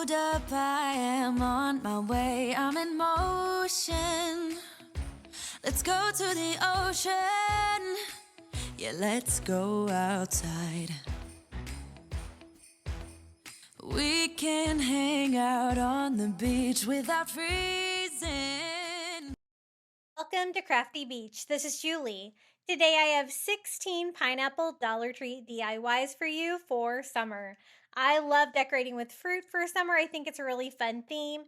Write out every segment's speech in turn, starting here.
Hold up, I am on my way, I'm in motion. Let's go to the ocean. Yeah, let's go outside. We can hang out on the beach without freezing. Welcome to Crafty Beach. This is Julie. Today I have 16 pineapple Dollar Tree DIYs for you for summer. I love decorating with fruit for summer. I think it's a really fun theme.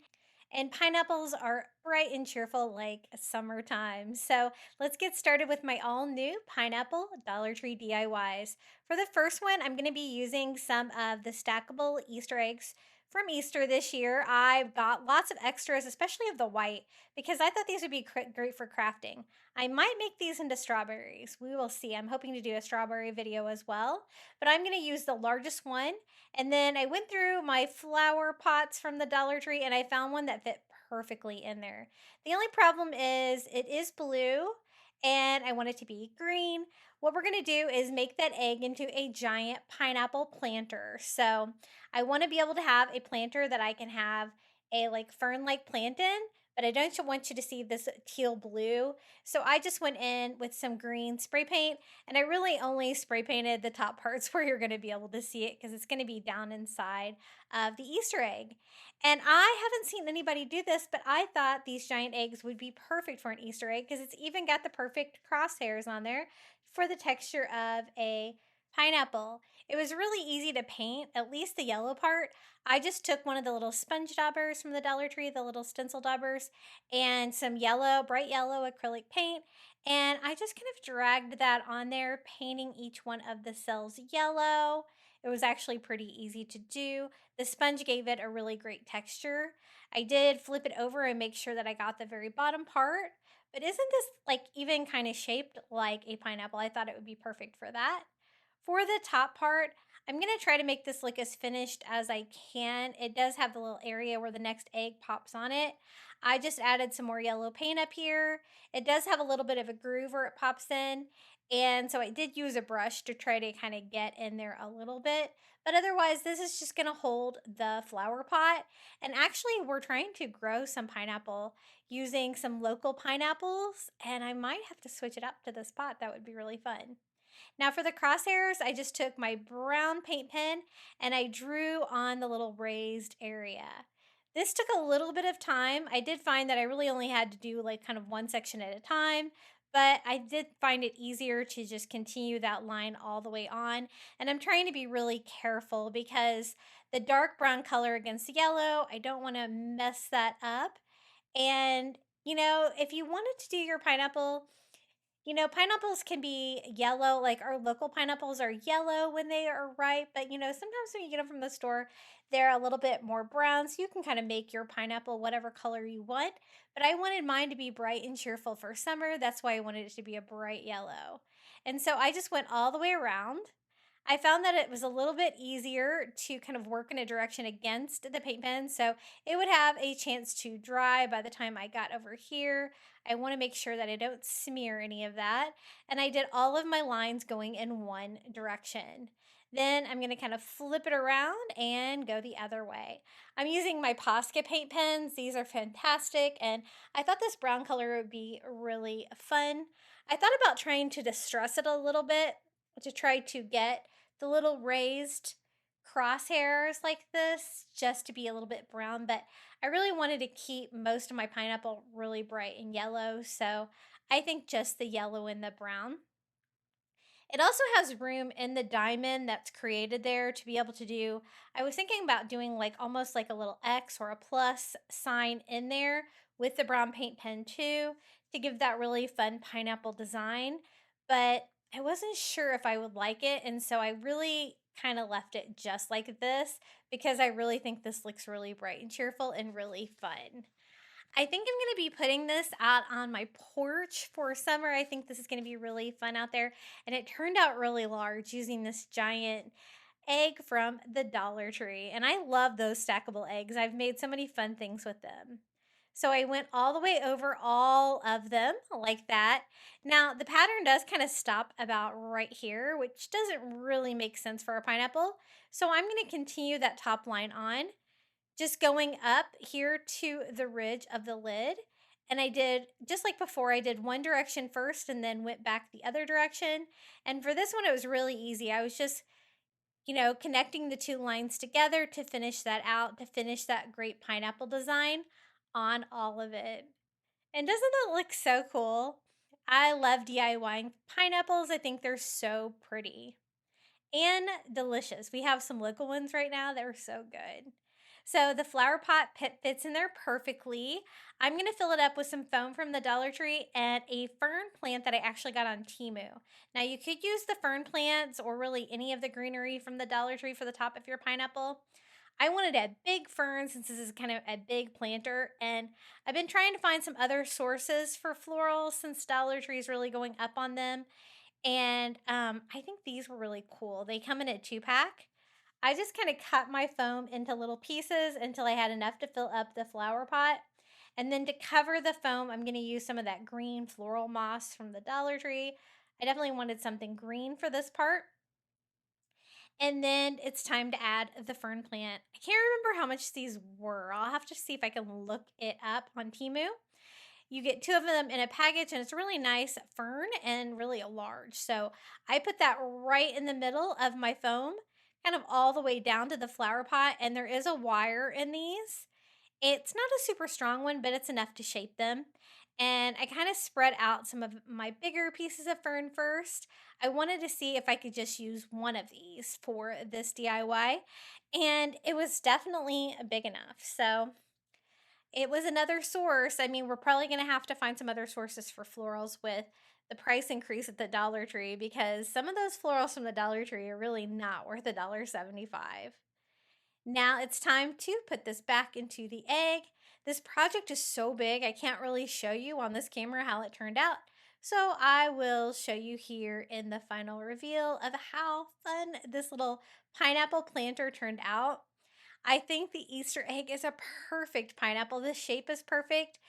And pineapples are bright and cheerful like summertime. So let's get started with my all new pineapple Dollar Tree DIYs. For the first one, I'm going to be using some of the stackable Easter eggs from Easter this year. I've got lots of extras, especially of the white, because I thought these would be great for crafting. I might make these into strawberries. We will see. I'm hoping to do a strawberry video as well, but I'm going to use the largest one. And then I went through my flower pots from the Dollar Tree and I found one that fit perfectly in there. The only problem is it is blue and I want it to be green. What we're going to do is make that egg into a giant pineapple planter. So I want to be able to have a planter that I can have a like fern-like plant in, but I don't want you to see this teal blue. So I just went in with some green spray paint, and I really only spray painted the top parts where you're going to be able to see it because it's going to be down inside of the Easter egg. And I haven't seen anybody do this, but I thought these giant eggs would be perfect for an Easter egg because it's even got the perfect crosshairs on there for the texture of a pineapple. It was really easy to paint, at least the yellow part. I just took one of the little sponge daubers from the Dollar Tree, the little stencil daubers, and some yellow, bright yellow acrylic paint. And I just kind of dragged that on there, painting each one of the cells yellow. It was actually pretty easy to do. The sponge gave it a really great texture. I did flip it over and make sure that I got the very bottom part. But isn't this like even kind of shaped like a pineapple? I thought it would be perfect for that. For the top part, I'm going to try to make this look as finished as I can. It does have the little area where the next egg pops on it. I just added some more yellow paint up here. It does have a little bit of a groove where it pops in. And so I did use a brush to try to kind of get in there a little bit. But otherwise, this is just going to hold the flower pot. And actually, we're trying to grow some pineapple using some local pineapples. And I might have to switch it up to this pot. That would be really fun. Now for the crosshairs, I just took my brown paint pen and I drew on the little raised area. This took a little bit of time. I did find that I really only had to do like kind of one section at a time, but I did find it easier to just continue that line all the way on. And I'm trying to be really careful because the dark brown color against the yellow, I don't want to mess that up. And if you wanted to do your pineapple, pineapples can be yellow, like our local pineapples are yellow when they are ripe, but sometimes when you get them from the store, they're a little bit more brown, so you can kind of make your pineapple whatever color you want. But I wanted mine to be bright and cheerful for summer. That's why I wanted it to be a bright yellow. And so I just went all the way around. I found that it was a little bit easier to kind of work in a direction against the paint pen, so it would have a chance to dry by the time I got over here. I want to make sure that I don't smear any of that, and I did all of my lines going in one direction. Then I'm going to kind of flip it around and go the other way. I'm using my Posca paint pens. These are fantastic, and I thought this brown color would be really fun. I thought about trying to distress it a little bit to try to get the little raised crosshairs like this just to be a little bit brown, but I really wanted to keep most of my pineapple really bright and yellow, so I think just the yellow and the brown. It also has room in the diamond that's created there to be able to do, I was thinking about doing like almost like a little X or a plus sign in there with the brown paint pen too to give that really fun pineapple design, but I wasn't sure if I would like it, and so I really kind of left it just like this because I really think this looks really bright and cheerful and really fun. I think I'm going to be putting this out on my porch for summer. I think this is going to be really fun out there. And it turned out really large using this giant egg from the Dollar Tree. And I love those stackable eggs. I've made so many fun things with them. So I went all the way over all of them like that. Now the pattern does kind of stop about right here, which doesn't really make sense for a pineapple. So I'm going to continue that top line on just going up here to the ridge of the lid. And I did, just like before, I did one direction first and then went back the other direction. And for this one, it was really easy. I was just, connecting the two lines together to finish that out, to finish that great pineapple design on all of it. And doesn't that look so cool? I love DIYing pineapples. I think they're so pretty and delicious. We have some local ones right now that are so good. So the flower pot fits in there perfectly. I'm going to fill it up with some foam from the Dollar Tree and a fern plant that I actually got on Temu. Now you could use the fern plants or really any of the greenery from the Dollar Tree for the top of your pineapple. I wanted a big fern since this is kind of a big planter, and I've been trying to find some other sources for florals since Dollar Tree is really going up on them. And I think these were really cool. They come in a 2-pack. I just kind of cut my foam into little pieces until I had enough to fill up the flower pot. And then to cover the foam, I'm going to use some of that green floral moss from the Dollar Tree. I definitely wanted something green for this part. And then it's time to add the fern plant. I can't remember how much these were. I'll have to see if I can look it up on Temu. You get 2 of them in a package, and it's a really nice fern and really large. So I put that right in the middle of my foam, kind of all the way down to the flower pot. And there is a wire in these. It's not a super strong one, but it's enough to shape them. And I kind of spread out some of my bigger pieces of fern first. I wanted to see if I could just use one of these for this DIY. And it was definitely big enough. So it was another source. I mean, we're probably going to have to find some other sources for florals with the price increase at the Dollar Tree, because some of those florals from the Dollar Tree are really not worth $1.75. Now it's time to put this back into the egg. This project is so big, I can't really show you on this camera how it turned out. So I will show you here in the final reveal of how fun this little pineapple planter turned out. I think the Easter egg is a perfect pineapple. The shape is perfect.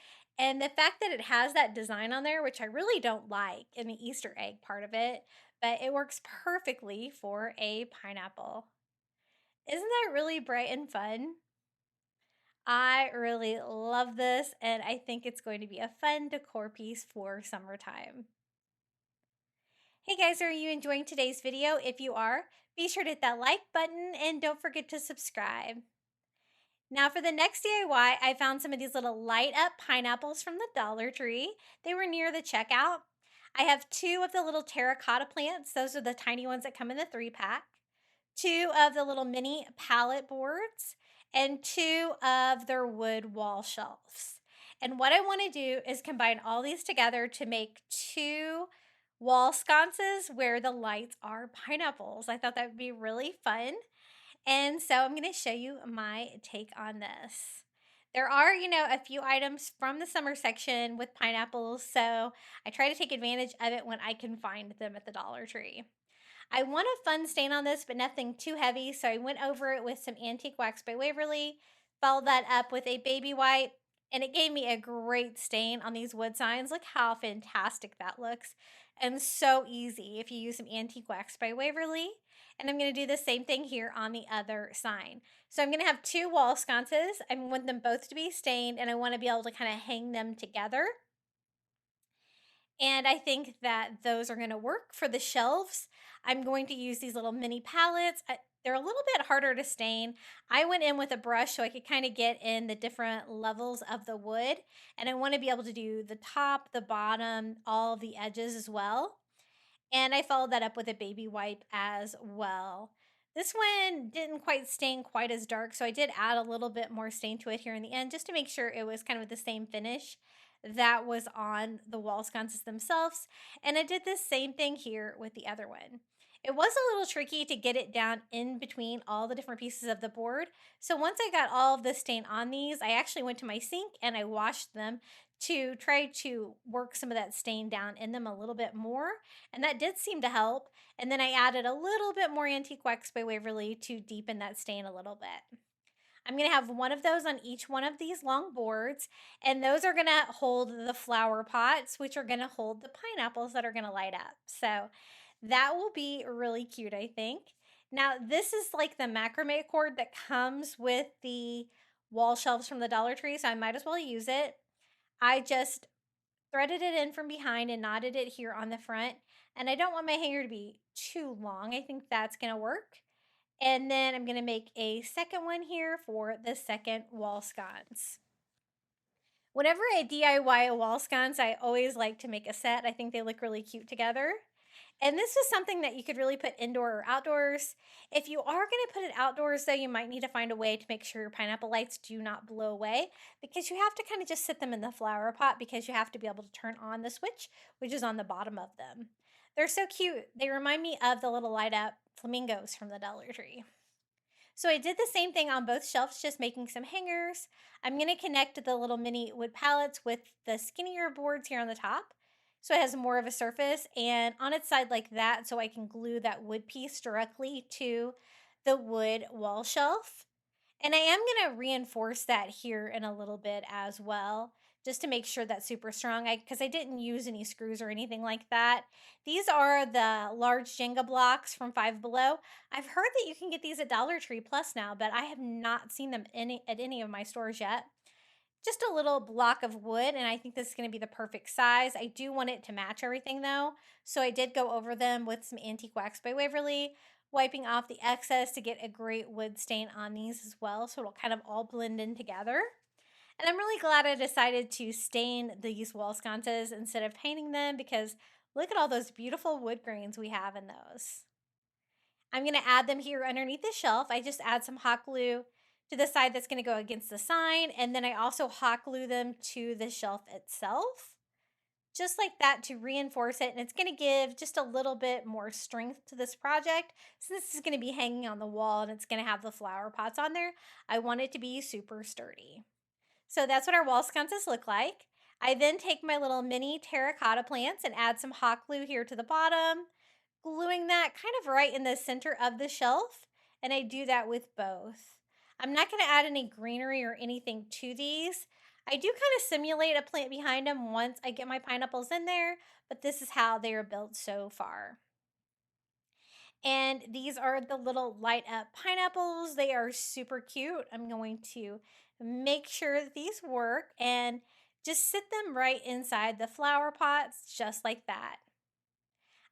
And the fact that it has that design on there, which I really don't like in the Easter egg part of it, but it works perfectly for a pineapple. Isn't that really bright and fun? I really love this, and I think it's going to be a fun decor piece for summertime. Hey guys, are you enjoying today's video? If you are, be sure to hit that like button and don't forget to subscribe. Now for the next DIY, I found some of these little light up pineapples from the Dollar Tree. They were near the checkout. I have 2 of the little terracotta plants. Those are the tiny ones that come in the 3-pack. 2 of the little mini pallet boards, and 2 of their wood wall shelves. And what I want to do is combine all these together to make 2 wall sconces where the lights are pineapples. I thought that would be really fun. And so I'm going to show you my take on this. There are, a few items from the summer section with pineapples, so I try to take advantage of it when I can find them at the Dollar Tree. I want a fun stain on this, but nothing too heavy, so I went over it with some Antique Wax by Waverly, followed that up with a baby wipe, and it gave me a great stain on these wood signs. Look how fantastic that looks, and so easy if you use some Antique Wax by Waverly. And I'm going to do the same thing here on the other sign. So I'm going to have 2 wall sconces. I want them both to be stained, and I want to be able to kind of hang them together. And I think that those are going to work for the shelves. I'm going to use these little mini palettes. They're a little bit harder to stain. I went in with a brush so I could kind of get in the different levels of the wood. And I want to be able to do the top, the bottom, all of the edges as well. And I followed that up with a baby wipe as well. This one didn't quite stain quite as dark, so I did add a little bit more stain to it here in the end just to make sure it was kind of the same finish that was on the wall sconces themselves. And I did the same thing here with the other one. It was a little tricky to get it down in between all the different pieces of the board. So once I got all of the stain on these, I actually went to my sink and I washed them to try to work some of that stain down in them a little bit more. And that did seem to help. And then I added a little bit more Antique Wax by Waverly to deepen that stain a little bit. I'm going to have one of those on each one of these long boards, and those are going to hold the flower pots, which are going to hold the pineapples that are going to light up. So that will be really cute, I think. Now, this is like the macrame cord that comes with the wall shelves from the Dollar Tree, so I might as well use it. I just threaded it in from behind and knotted it here on the front. And I don't want my hanger to be too long. I think that's going to work. And then I'm going to make a second one here for the second wall sconce. Whenever I DIY a wall sconce, I always like to make a set. I think they look really cute together. And this is something that you could really put indoor or outdoors. If you are going to put it outdoors, though, you might need to find a way to make sure your pineapple lights do not blow away, because you have to kind of just sit them in the flower pot, because you have to be able to turn on the switch, which is on the bottom of them. They're so cute. They remind me of the little light up flamingos from the Dollar Tree. So I did the same thing on both shelves, just making some hangers. I'm going to connect the little mini wood pallets with the skinnier boards here on the top, so it has more of a surface, and on its side like that, so I can glue that wood piece directly to the wood wall shelf. And I am going to reinforce that here in a little bit as well, just to make sure that's super strong, because I didn't use any screws or anything like that. These are the large Jenga blocks from Five Below. I've heard that you can get these at Dollar Tree Plus now, but I have not seen them at any of my stores yet. Just a little block of wood, and I think this is going to be the perfect size. I do want it to match everything though, so I did go over them with some Antique Wax by Waverly, wiping off the excess to get a great wood stain on these as well, so it'll kind of all blend in together. And I'm really glad I decided to stain these wall sconces instead of painting them, because look at all those beautiful wood grains we have in those. I'm going to add them here underneath the shelf. I just add some hot glue to the side that's going to go against the sign, and then I also hot glue them to the shelf itself, just like that, to reinforce it. And it's going to give just a little bit more strength to this project, since this is going to be hanging on the wall and it's going to have the flower pots on there. I want it to be super sturdy. So that's what our wall sconces look like. I then take my little mini terracotta plants and add some hot glue here to the bottom, gluing that kind of right in the center of the shelf, and I do that with both. I'm not going to add any greenery or anything to these. I do kind of simulate a plant behind them once I get my pineapples in there, but this is how they are built so far. And these are the little light up pineapples. They are super cute. I'm going to make sure that these work and just sit them right inside the flower pots, just like that.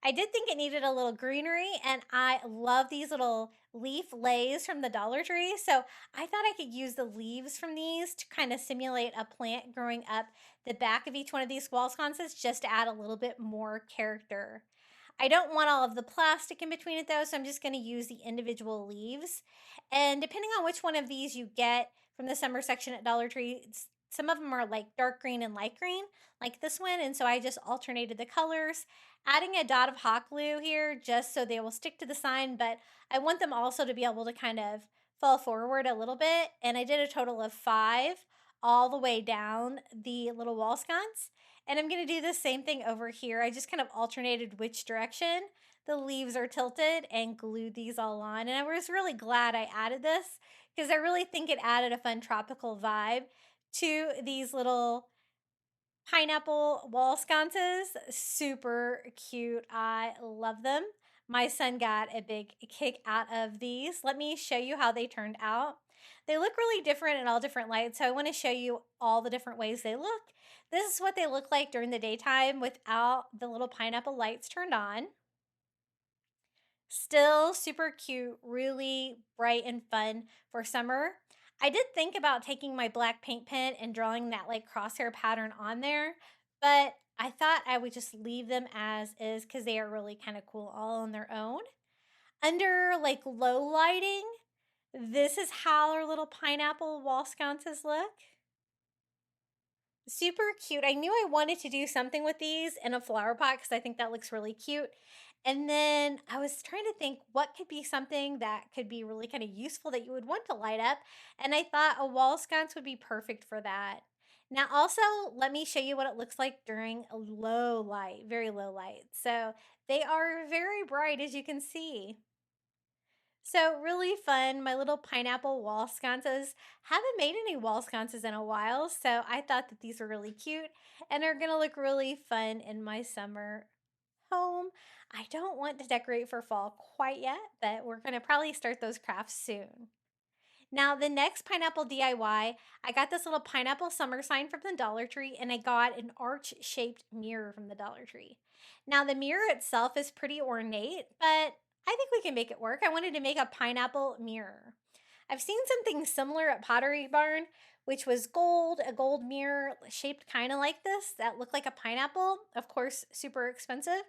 I did think it needed a little greenery, and I love these little leaf leis from the Dollar Tree. So I thought I could use the leaves from these to kind of simulate a plant growing up the back of each one of these wall sconces, just to add a little bit more character. I don't want all of the plastic in between it though, so I'm just going to use the individual leaves. And depending on which one of these you get from the summer section at Dollar Tree, some of them are like dark green and light green, like this one. And so I just alternated the colors, adding a dot of hot glue here just so they will stick to the sign, but I want them also to be able to kind of fall forward a little bit. And I did a total of 5 all the way down the little wall sconce. And I'm going to do the same thing over here. I just kind of alternated which direction the leaves are tilted and glued these all on. And I was really glad I added this, because I really think it added a fun tropical vibe to these little pineapple wall sconces. Super cute. I love them. My son got a big kick out of these. Let me show you how they turned out. They look really different in all different lights, so I want to show you all the different ways they look. This is what they look like during the daytime without the little pineapple lights turned on. Still super cute, really bright and fun for summer. I did think about taking my black paint pen and drawing that like crosshair pattern on there, but I thought I would just leave them as is, because they are really kind of cool all on their own. Under like low lighting, this is how our little pineapple wall sconces look. Super cute. I knew I wanted to do something with these in a flower pot, because I think that looks really cute. And then I was trying to think what could be something that could be really kind of useful that you would want to light up. And I thought a wall sconce would be perfect for that. Now, also, let me show you what it looks like during a low light, very low light. So they are very bright, as you can see. So really fun. My little pineapple wall sconces. Haven't made any wall sconces in a while, so I thought that these were really cute and are going to look really fun in my summer home. I don't want to decorate for fall quite yet, but we're going to probably start those crafts soon. Now, the next pineapple DIY, I got this little pineapple summer sign from the Dollar Tree, and I got an arch-shaped mirror from the Dollar Tree. Now, the mirror itself is pretty ornate, but I think we can make it work. I wanted to make a pineapple mirror. I've seen something similar at Pottery Barn, which was gold, a gold mirror shaped kind of like this that looked like a pineapple. Of course, super expensive.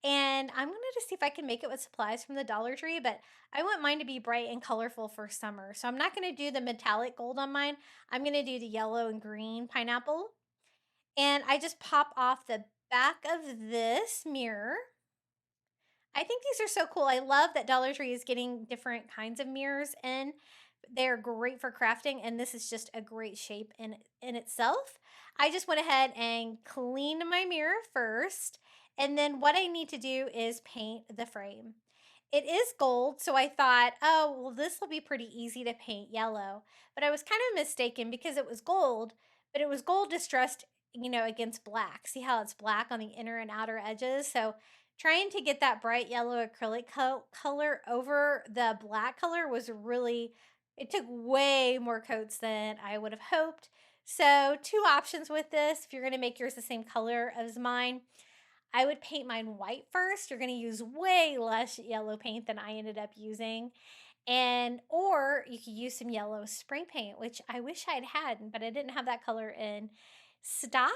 And I'm going to see if I can make it with supplies from the Dollar Tree, but I want mine to be bright and colorful for summer. So I'm not going to do the metallic gold on mine. I'm going to do the yellow and green pineapple. And I just pop off the back of this mirror. I think these are so cool. I love that Dollar Tree is getting different kinds of mirrors in. They're great for crafting, and this is just a great shape in itself. I just went ahead and cleaned my mirror first, and then what I need to do is paint the frame. It is gold, so I thought, oh, well, this will be pretty easy to paint yellow. But I was kind of mistaken because it was gold, but it was gold distressed, against black. See how it's black on the inner and outer edges? So trying to get that bright yellow acrylic color over the black color was really, it took way more coats than I would have hoped. So two options with this. If you're going to make yours the same color as mine, I would paint mine white first. You're going to use way less yellow paint than I ended up using. And or you could use some yellow spray paint, which I wish I'd had, but I didn't have that color in stock.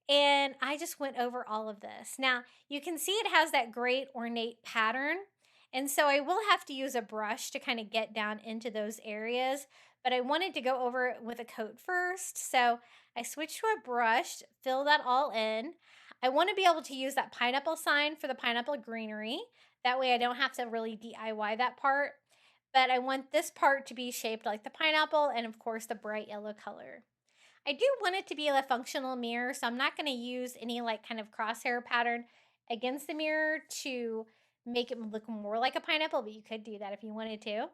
And I just went over all of this. Now, you can see it has that great ornate pattern. And so I will have to use a brush to kind of get down into those areas. But I wanted to go over it with a coat first. So I switched to a brush, fill that all in. I want to be able to use that pineapple sign for the pineapple greenery. That way I don't have to really DIY that part. But I want this part to be shaped like the pineapple and of course the bright yellow color. I do want it to be a functional mirror, so I'm not going to use any like kind of crosshair pattern against the mirror to make it look more like a pineapple, but you could do that if you wanted to.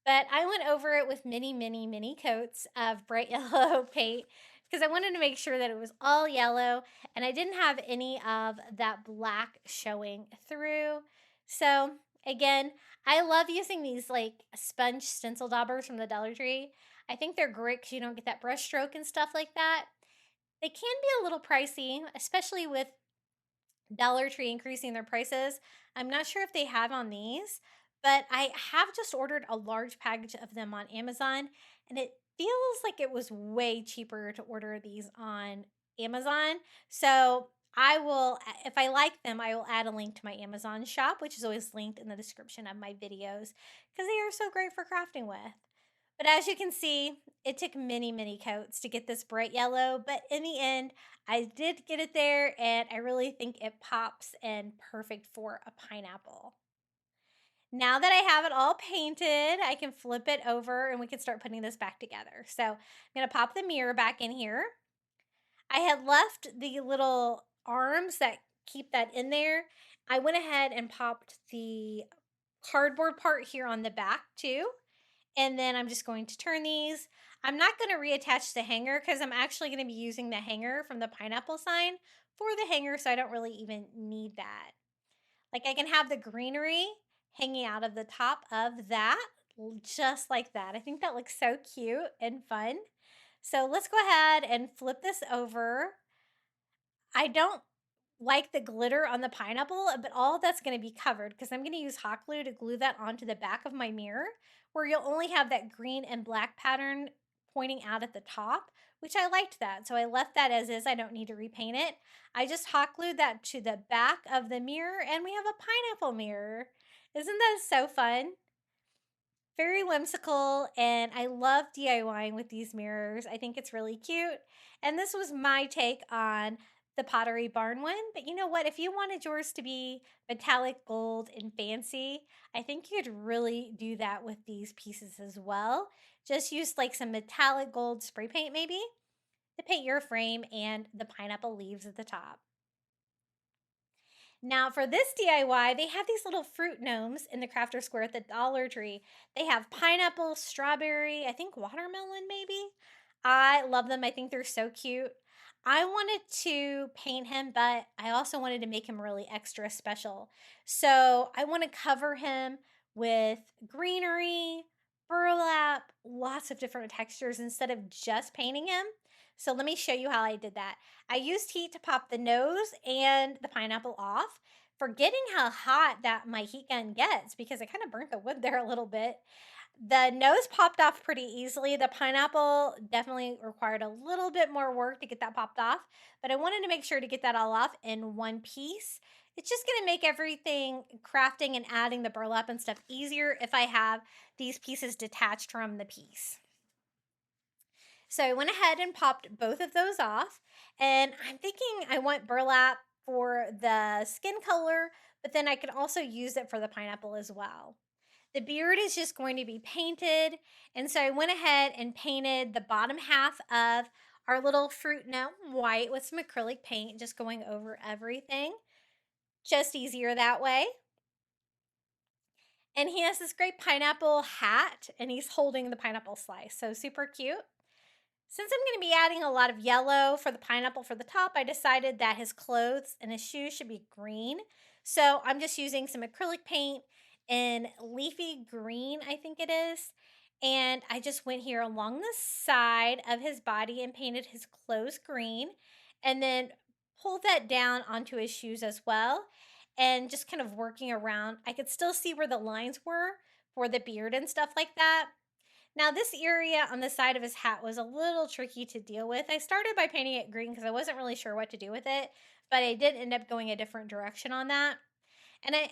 But I went over it with many, many, many coats of bright yellow paint because I wanted to make sure that it was all yellow and I didn't have any of that black showing through. So again, I love using these like sponge stencil daubers from the Dollar Tree. I think they're great because you don't get that brush stroke and stuff like that. They can be a little pricey, especially with Dollar Tree increasing their prices. I'm not sure if they have on these, but I have just ordered a large package of them on Amazon, and it feels like it was way cheaper to order these on Amazon. So I will, if I like them, I will add a link to my Amazon shop, which is always linked in the description of my videos because they are so great for crafting with. But as you can see, it took many, many coats to get this bright yellow, but in the end, I did get it there, and I really think it pops and perfect for a pineapple. Now that I have it all painted, I can flip it over and we can start putting this back together. So I'm going to pop the mirror back in here. I had left the little arms that keep that in there. I went ahead and popped the cardboard part here on the back too. And then I'm just going to turn these. I'm not going to reattach the hanger because I'm actually going to be using the hanger from the pineapple sign for the hanger, so I don't really even need that. Like I can have the greenery hanging out of the top of that, just like that. I think that looks so cute and fun. So let's go ahead and flip this over. I don't like the glitter on the pineapple, but all that's going to be covered because I'm going to use hot glue to glue that onto the back of my mirror where you'll only have that green and black pattern pointing out at the top, which I liked that. So I left that as is. I don't need to repaint it. I just hot glued that to the back of the mirror and we have a pineapple mirror. Isn't that so fun? Very whimsical, and I love DIYing with these mirrors. I think it's really cute. And this was my take on the Pottery Barn one. But you know what? If you wanted yours to be metallic gold and fancy, I think you could really do that with these pieces as well. Just use like some metallic gold spray paint maybe to paint your frame and the pineapple leaves at the top. Now, for this DIY, they have these little fruit gnomes in the crafter square at the Dollar Tree. They have pineapple, strawberry, I think watermelon maybe. I love them. I think they're so cute. I wanted to paint him, but I also wanted to make him really extra special. So I want to cover him with greenery, burlap, lots of different textures instead of just painting him. So let me show you how I did that. I used heat to pop the nose and the pineapple off, forgetting how hot that my heat gun gets because I kind of burnt the wood there a little bit. The nose popped off pretty easily. The pineapple definitely required a little bit more work to get that popped off, but I wanted to make sure to get that all off in one piece. It's just going to make everything crafting and adding the burlap and stuff easier if I have these pieces detached from the piece. So I went ahead and popped both of those off, and I'm thinking I want burlap for the skin color, but then I can also use it for the pineapple as well. The beard is just going to be painted. And so I went ahead and painted the bottom half of our little fruit gnome white with some acrylic paint, just going over everything. Just easier that way. And he has this great pineapple hat and he's holding the pineapple slice. So super cute. Since I'm going to be adding a lot of yellow for the pineapple for the top, I decided that his clothes and his shoes should be green. So I'm just using some acrylic paint in leafy green, I think it is. And I just went here along the side of his body and painted his clothes green. And then pulled that down onto his shoes as well. And just kind of working around. I could still see where the lines were for the beard and stuff like that. Now, this area on the side of his hat was a little tricky to deal with. I started by painting it green because I wasn't really sure what to do with it, but I did end up going a different direction on that. And I am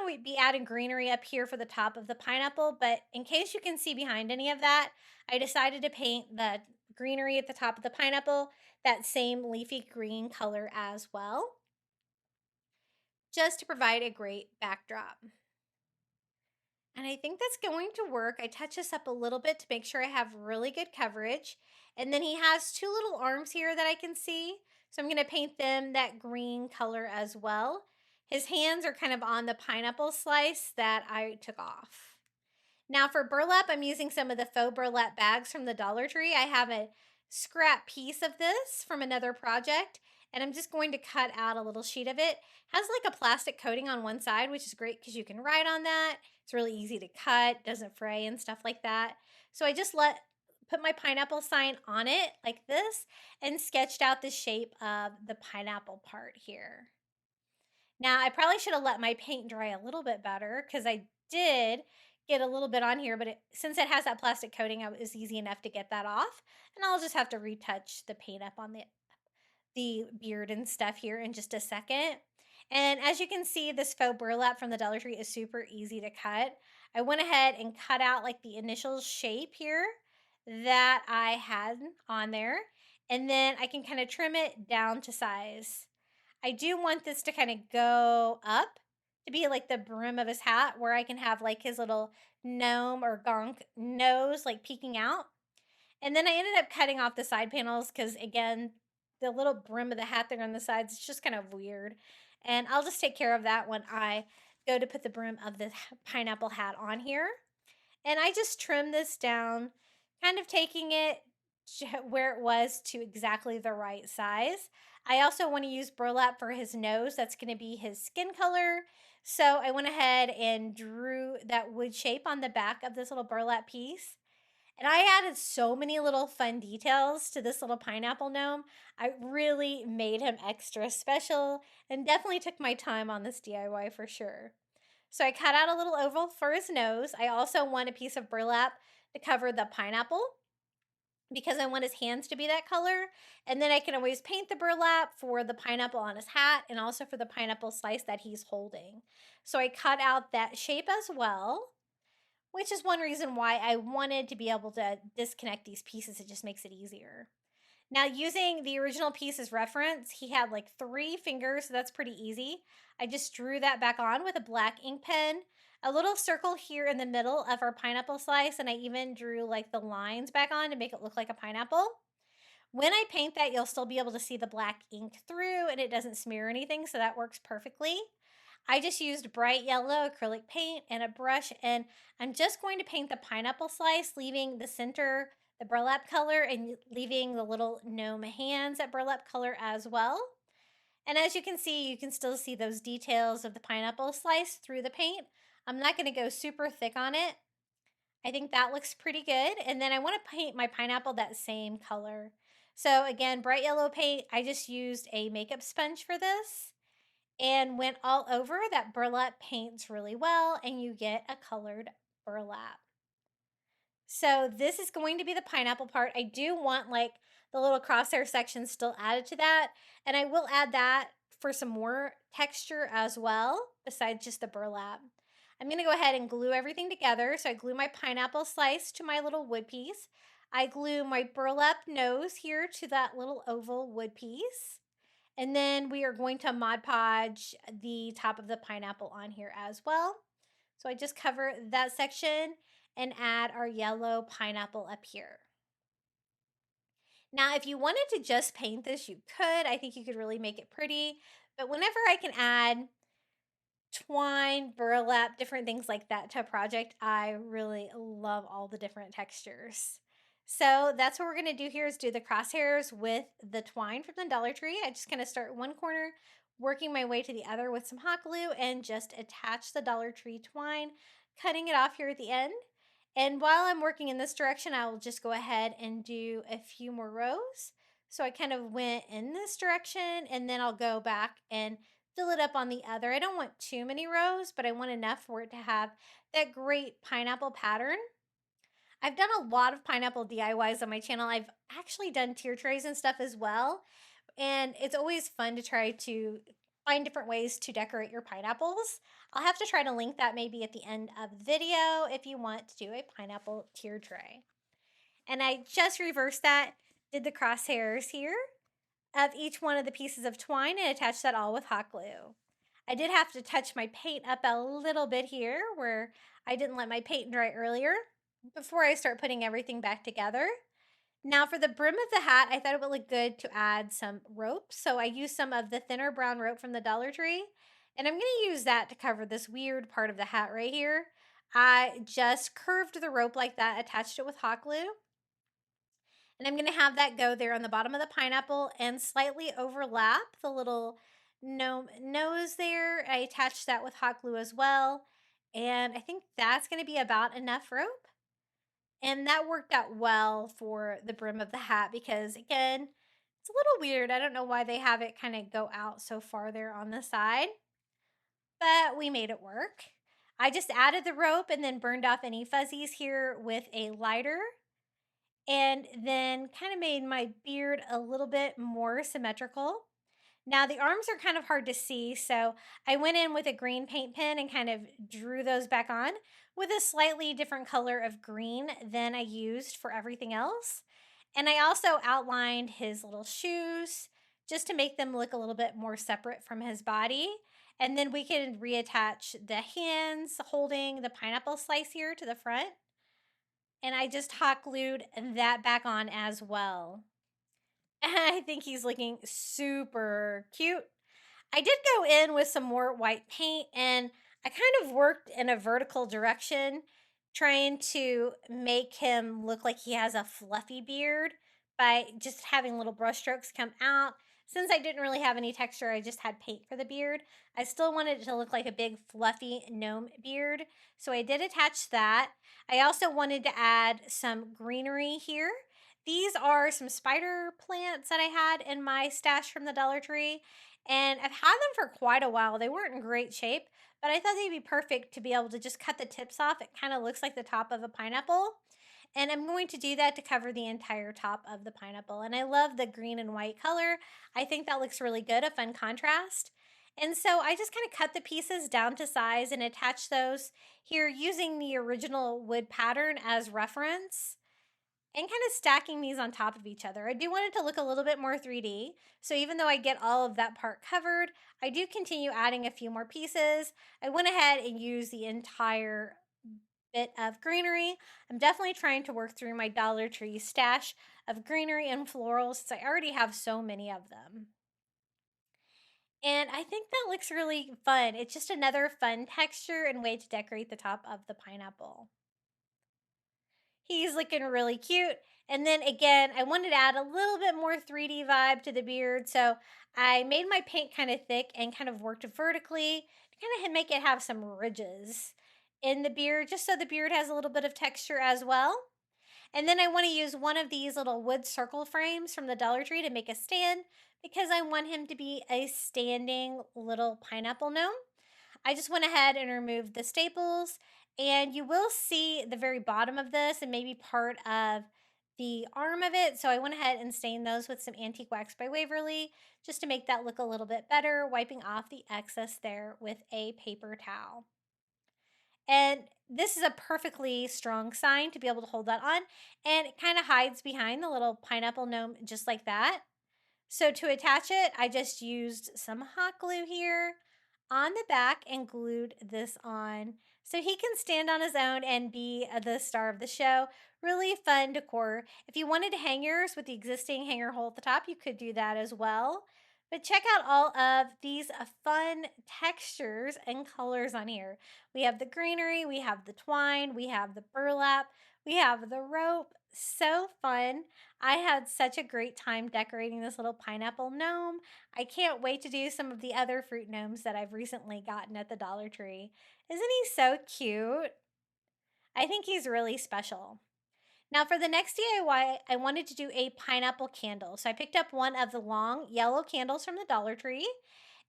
going to be adding greenery up here for the top of the pineapple, but in case you can see behind any of that, I decided to paint the greenery at the top of the pineapple that same leafy green color as well, just to provide a great backdrop. And I think that's going to work. I touch this up a little bit to make sure I have really good coverage. And then he has two little arms here that I can see. So I'm going to paint them that green color as well. His hands are kind of on the pineapple slice that I took off. Now for burlap, I'm using some of the faux burlap bags from the Dollar Tree. I have a scrap piece of this from another project, and I'm just going to cut out a little sheet of it. It has like a plastic coating on one side, which is great because you can write on that. It's really easy to cut, doesn't fray and stuff like that. So I just put my pineapple sign on it like this and sketched out the shape of the pineapple part here. Now, I probably should have let my paint dry a little bit better because I did get a little bit on here, but since it has that plastic coating, it was easy enough to get that off. And I'll just have to retouch the paint up on the beard and stuff here in just a second. And as you can see, this faux burlap from the Dollar Tree is super easy to cut. I went ahead and cut out like the initial shape here that I had on there. And then I can kind of trim it down to size. I do want this to kind of go up to be like the brim of his hat where I can have like his little gnome or gonk nose like peeking out. And then I ended up cutting off the side panels because again, the little brim of the hat there on the sides, it's just kind of weird. And I'll just take care of that when I go to put the brim of the pineapple hat on here. And I just trimmed this down, kind of taking it where it was to exactly the right size. I also want to use burlap for his nose. That's going to be his skin color. So I went ahead and drew that wood shape on the back of this little burlap piece. And I added so many little fun details to this little pineapple gnome. I really made him extra special and definitely took my time on this DIY for sure. So I cut out a little oval for his nose. I also want a piece of burlap to cover the pineapple because I want his hands to be that color. And then I can always paint the burlap for the pineapple on his hat and also for the pineapple slice that he's holding. So I cut out that shape as well, which is one reason why I wanted to be able to disconnect these pieces. It just makes it easier. Now, using the original piece as reference, he had like 3 fingers, so that's pretty easy. I just drew that back on with a black ink pen, a little circle here in the middle of our pineapple slice, and I even drew like the lines back on to make it look like a pineapple. When I paint that, you'll still be able to see the black ink through and it doesn't smear anything, so that works perfectly. I just used bright yellow acrylic paint and a brush, and I'm just going to paint the pineapple slice, leaving the center the burlap color and leaving the little gnome hands at burlap color as well. And as you can still see those details of the pineapple slice through the paint. I'm not going to go super thick on it. I think that looks pretty good. And then I want to paint my pineapple that same color. So again, bright yellow paint. I just used a makeup sponge for this and went all over. That burlap paints really well and you get a colored burlap. So this is going to be the pineapple part. I do want like the little crosshair section still added to that. And I will add that for some more texture as well, besides just the burlap. I'm going to go ahead and glue everything together. So I glue my pineapple slice to my little wood piece. I glue my burlap nose here to that little oval wood piece. And then we are going to Mod Podge the top of the pineapple on here as well. So I just cover that section and add our yellow pineapple up here. Now, if you wanted to just paint this, you could. I think you could really make it pretty. But whenever I can add twine, burlap, different things like that to a project, I really love all the different textures. So that's what we're going to do here is do the crosshairs with the twine from the Dollar Tree. I just kind of start one corner, working my way to the other with some hot glue and just attach the Dollar Tree twine, cutting it off here at the end. And while I'm working in this direction, I will just go ahead and do a few more rows. So I kind of went in this direction and then I'll go back and fill it up on the other. I don't want too many rows, but I want enough for it to have that great pineapple pattern. I've done a lot of pineapple DIYs on my channel. I've actually done tier trays and stuff as well. And it's always fun to try to find different ways to decorate your pineapples. I'll have to try to link that maybe at the end of the video if you want to do a pineapple tier tray. And I just reversed that, did the crosshairs here of each one of the pieces of twine and attached that all with hot glue. I did have to touch my paint up a little bit here where I didn't let my paint dry earlier before I start putting everything back together. Now for the brim of the hat, I thought it would look good to add some rope. So I used some of the thinner brown rope from the Dollar Tree. And I'm going to use that to cover this weird part of the hat right here. I just curved the rope like that, attached it with hot glue. And I'm going to have that go there on the bottom of the pineapple and slightly overlap the little gnome nose there. I attached that with hot glue as well. And I think that's going to be about enough rope. And that worked out well for the brim of the hat because, again, it's a little weird. I don't know why they have it kind of go out so far there on the side, but we made it work. I just added the rope and then burned off any fuzzies here with a lighter and then kind of made my beard a little bit more symmetrical. Now the arms are kind of hard to see, so I went in with a green paint pen and kind of drew those back on with a slightly different color of green than I used for everything else. And I also outlined his little shoes just to make them look a little bit more separate from his body. And then we can reattach the hands holding the pineapple slice here to the front. And I just hot glued that back on as well. I think he's looking super cute. I did go in with some more white paint and I kind of worked in a vertical direction, trying to make him look like he has a fluffy beard by just having little brush strokes come out. Since I didn't really have any texture, I just had paint for the beard. I still wanted it to look like a big fluffy gnome beard, so I did attach that. I also wanted to add some greenery here. These are some spider plants that I had in my stash from the Dollar Tree, and I've had them for quite a while. They weren't in great shape, but I thought they'd be perfect to be able to just cut the tips off. It kind of looks like the top of a pineapple. And I'm going to do that to cover the entire top of the pineapple. And I love the green and white color. I think that looks really good, a fun contrast. And so I just kind of cut the pieces down to size and attach those here using the original wood pattern as reference and kind of stacking these on top of each other. I do want it to look a little bit more 3D. So even though I get all of that part covered, I do continue adding a few more pieces. I went ahead and used the entire bit of greenery. I'm definitely trying to work through my Dollar Tree stash of greenery and florals since I already have so many of them. And I think that looks really fun. It's just another fun texture and way to decorate the top of the pineapple. He's looking really cute. And then again, I wanted to add a little bit more 3D vibe to the beard. So I made my paint kind of thick and kind of worked vertically to kind of make it have some ridges. in the beard, just so the beard has a little bit of texture as well. And then I want to use one of these little wood circle frames from the Dollar Tree to make a stand because I want him to be a standing little pineapple gnome. I just went ahead and removed the staples, and you will see the very bottom of this and maybe part of the arm of it. So I went ahead and stained those with some Antique Wax by Waverly just to make that look a little bit better, wiping off the excess there with a paper towel. And this is a perfectly strong sign to be able to hold that on, and it kind of hides behind the little pineapple gnome just like that. So to attach it, I just used some hot glue here on the back and glued this on so he can stand on his own and be the star of the show. Really fun decor. If you wanted hangers with the existing hanger hole at the top, you could do that as well. But check out all of these fun textures and colors on here. We have the greenery, we have the twine, we have the burlap, we have the rope. So fun. I had such a great time decorating this little pineapple gnome. I can't wait to do some of the other fruit gnomes that I've recently gotten at the Dollar Tree. Isn't he so cute? I think he's really special. Now for the next DIY, I wanted to do a pineapple candle. So I picked up one of the long yellow candles from the Dollar Tree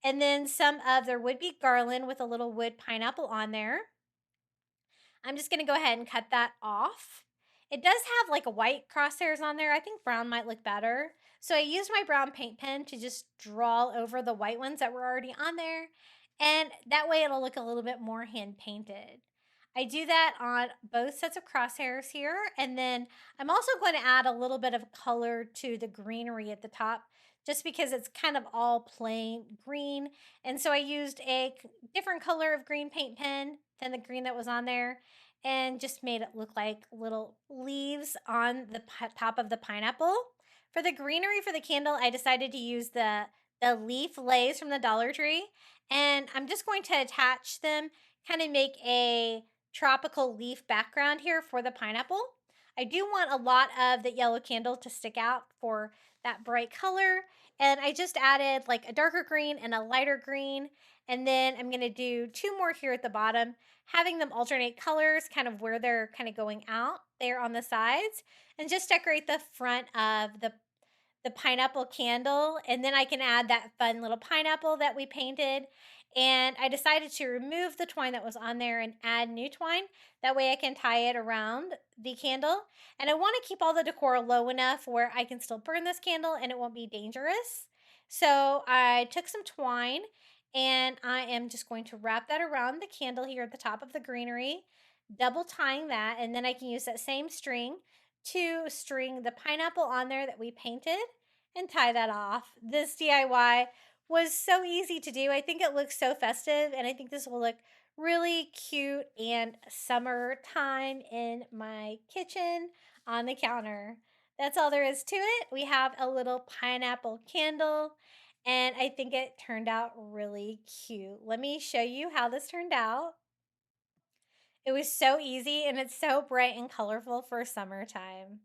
and then some of their would-be garland with a little wood pineapple on there. I'm just going to go ahead and cut that off. It does have like a white crosshairs on there. I think brown might look better. So I used my brown paint pen to just draw over the white ones that were already on there. And that way it'll look a little bit more hand painted. I do that on both sets of crosshairs here. And then I'm also going to add a little bit of color to the greenery at the top just because it's kind of all plain green. And so I used a different color of green paint pen than the green that was on there and just made it look like little leaves on the top of the pineapple. For the greenery for the candle, I decided to use the leaf leis from the Dollar Tree, and I'm just going to attach them, kind of make a tropical leaf background here for the pineapple. I do want a lot of the yellow candle to stick out for that bright color, and I just added like a darker green and a lighter green, and then I'm going to do two more here at the bottom, having them alternate colors kind of where they're kind of going out there on the sides, and just decorate the front of the pineapple candle. And then I can add that fun little pineapple that we painted. And I decided to remove the twine that was on there and add new twine. That way I can tie it around the candle. And I want to keep all the decor low enough where I can still burn this candle and it won't be dangerous. So I took some twine and I am just going to wrap that around the candle here at the top of the greenery, double tying that. And then I can use that same string to string the pineapple on there that we painted and tie that off. This DIY was so easy to do. I think it looks so festive, and I think this will look really cute and summertime in my kitchen on the counter. That's all there is to it. We have a little pineapple candle, and I think it turned out really cute. Let me show you how this turned out. It was so easy, and it's so bright and colorful for summertime.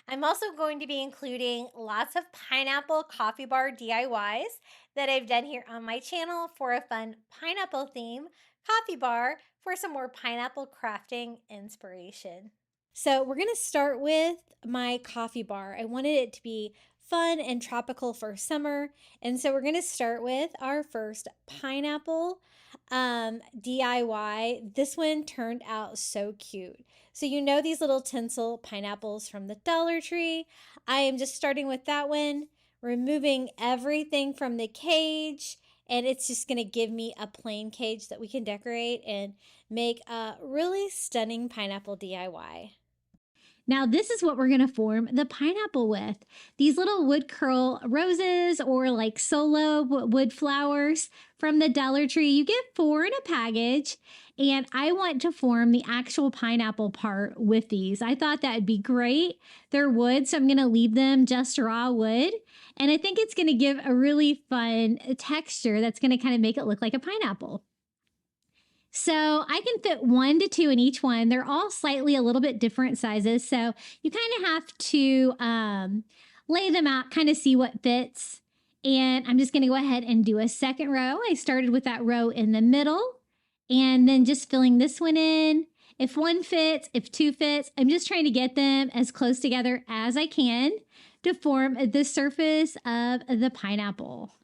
I'm also going to be including lots of pineapple coffee bar DIYs that I've done here on my channel for a fun pineapple theme coffee bar for some more pineapple crafting inspiration. So we're going to start with my coffee bar. I wanted it to be fun and tropical for summer. And so we're going to start with our first pineapple DIY. This one turned out so cute. So you know these little tinsel pineapples from the Dollar Tree. I am just starting with that one, removing everything from the cage, and it's just going to give me a plain cage that we can decorate and make a really stunning pineapple DIY. Now this is what we're going to form the pineapple with. These little wood curl roses or like Sola wood flowers from the Dollar Tree. You get 4 in a package, and I want to form the actual pineapple part with these. I thought that would be great. They're wood, so I'm going to leave them just raw wood, and I think it's going to give a really fun texture that's going to kind of make it look like a pineapple. So I can fit 1 to 2 in each one. They're all slightly a little bit different sizes. So you kind of have to lay them out, kind of see what fits. And I'm just going to go ahead and do a second row. I started with that row in the middle, and then just filling this one in. If one fits, if two fits, I'm just trying to get them as close together as I can to form the surface of the pineapple.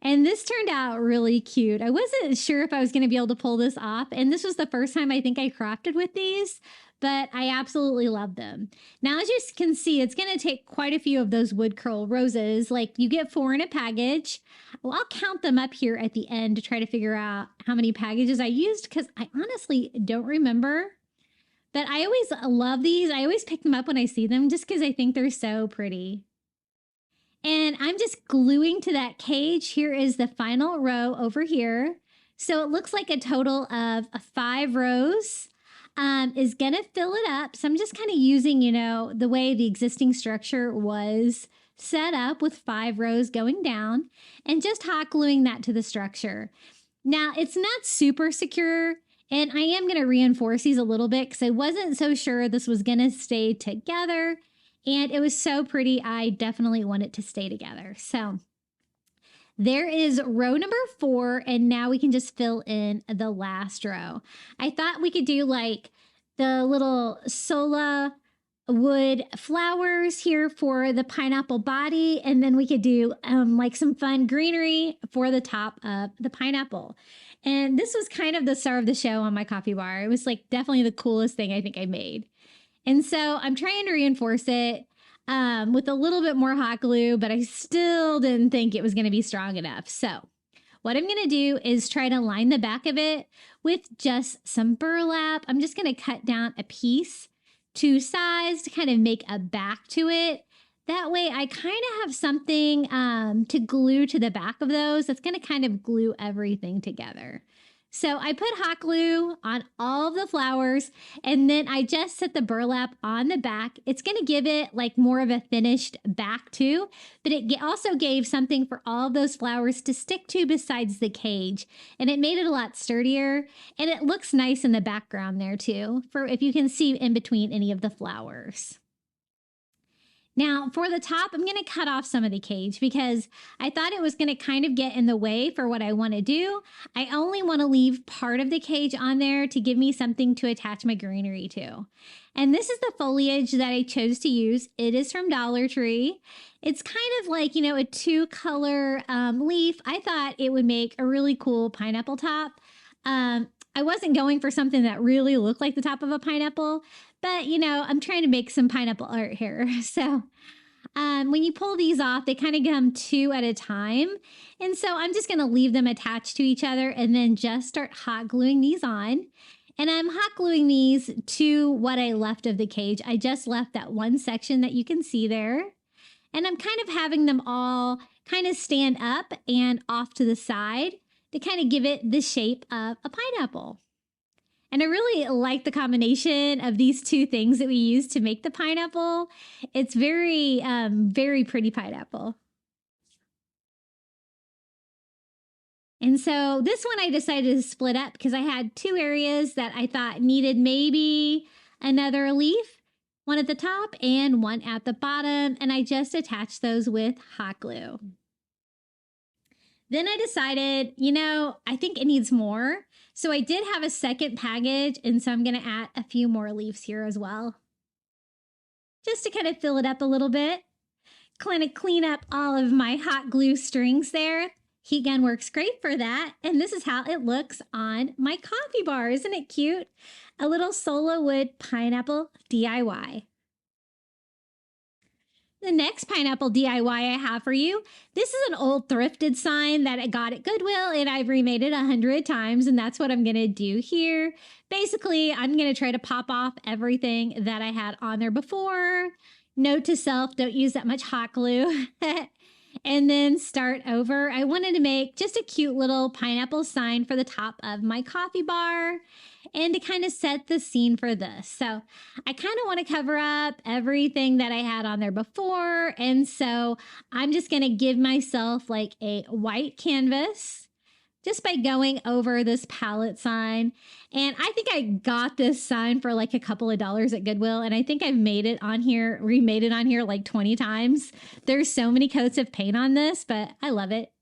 And this turned out really cute. I wasn't sure if I was going to be able to pull this off. And this was the first time I think I crafted with these, but I absolutely love them. Now, as you can see, it's going to take quite a few of those wood curl roses. Like you get 4 in a package. Well, I'll count them up here at the end to try to figure out how many packages I used because I honestly don't remember. But I always love these. I always pick them up when I see them just because I think they're so pretty. And I'm just gluing to that cage. Here is the final row over here. So it looks like a total of 5 rows is going to fill it up. So I'm just kind of using, you know, the way the existing structure was set up with 5 rows going down and just hot gluing that to the structure. Now, it's not super secure. And I am going to reinforce these a little bit because I wasn't so sure this was going to stay together. And it was so pretty, I definitely want it to stay together. So there is row number 4, and now we can just fill in the last row. I thought we could do like the little Sola wood flowers here for the pineapple body, and then we could do like some fun greenery for the top of the pineapple. And this was kind of the star of the show on my coffee bar. It was like definitely the coolest thing I think I made. And so I'm trying to reinforce it with a little bit more hot glue, but I still didn't think it was going to be strong enough. So what I'm going to do is try to line the back of it with just some burlap. I'm just going to cut down a piece to size to kind of make a back to it. That way I kind of have something to glue to the back of those. That's going to kind of glue everything together. So I put hot glue on all of the flowers, and then I just set the burlap on the back. It's going to give it like more of a finished back too, but it also gave something for all of those flowers to stick to besides the cage. And it made it a lot sturdier, and it looks nice in the background there too, for if you can see in between any of the flowers. Now, for the top, I'm going to cut off some of the cage because I thought it was going to kind of get in the way for what I want to do. I only want to leave part of the cage on there to give me something to attach my greenery to. And this is the foliage that I chose to use. It is from Dollar Tree. It's kind of like, you know, a 2-color leaf. I thought it would make a really cool pineapple top. I wasn't going for something that really looked like the top of a pineapple, but, you know, I'm trying to make some pineapple art here. So when you pull these off, they kind of come 2 at a time. And so I'm just going to leave them attached to each other and then just start hot gluing these on. And I'm hot gluing these to what I left of the cage. I just left that one section that you can see there. And I'm kind of having them all kind of stand up and off to the side to kind of give it the shape of a pineapple. And I really like the combination of these 2 things that we use to make the pineapple. It's very, very pretty pineapple. And so this one I decided to split up because I had 2 areas that I thought needed maybe another leaf, one at the top and one at the bottom. And I just attached those with hot glue. Then I decided, you know, I think it needs more. So I did have a second package, and so I'm going to add a few more leaves here as well. Just to kind of fill it up a little bit. Kind of clean up all of my hot glue strings there. Heat gun works great for that. And this is how it looks on my coffee bar. Isn't it cute? A little Sola wood pineapple DIY. The next pineapple DIY I have for you, this is an old thrifted sign that I got at Goodwill, and I've remade it 100 times, and that's what I'm going to do here. Basically, I'm going to try to pop off everything that I had on there before. Note to self, don't use that much hot glue. And then start over. I wanted to make just a cute little pineapple sign for the top of my coffee bar and to kind of set the scene for this. So I kind of want to cover up everything that I had on there before. And so I'm just going to give myself like a white canvas just by going over this palette sign. And I think I got this sign for like a couple of dollars at Goodwill. And I think I've made it on here, remade it on here like 20 times. There's so many coats of paint on this, but I love it.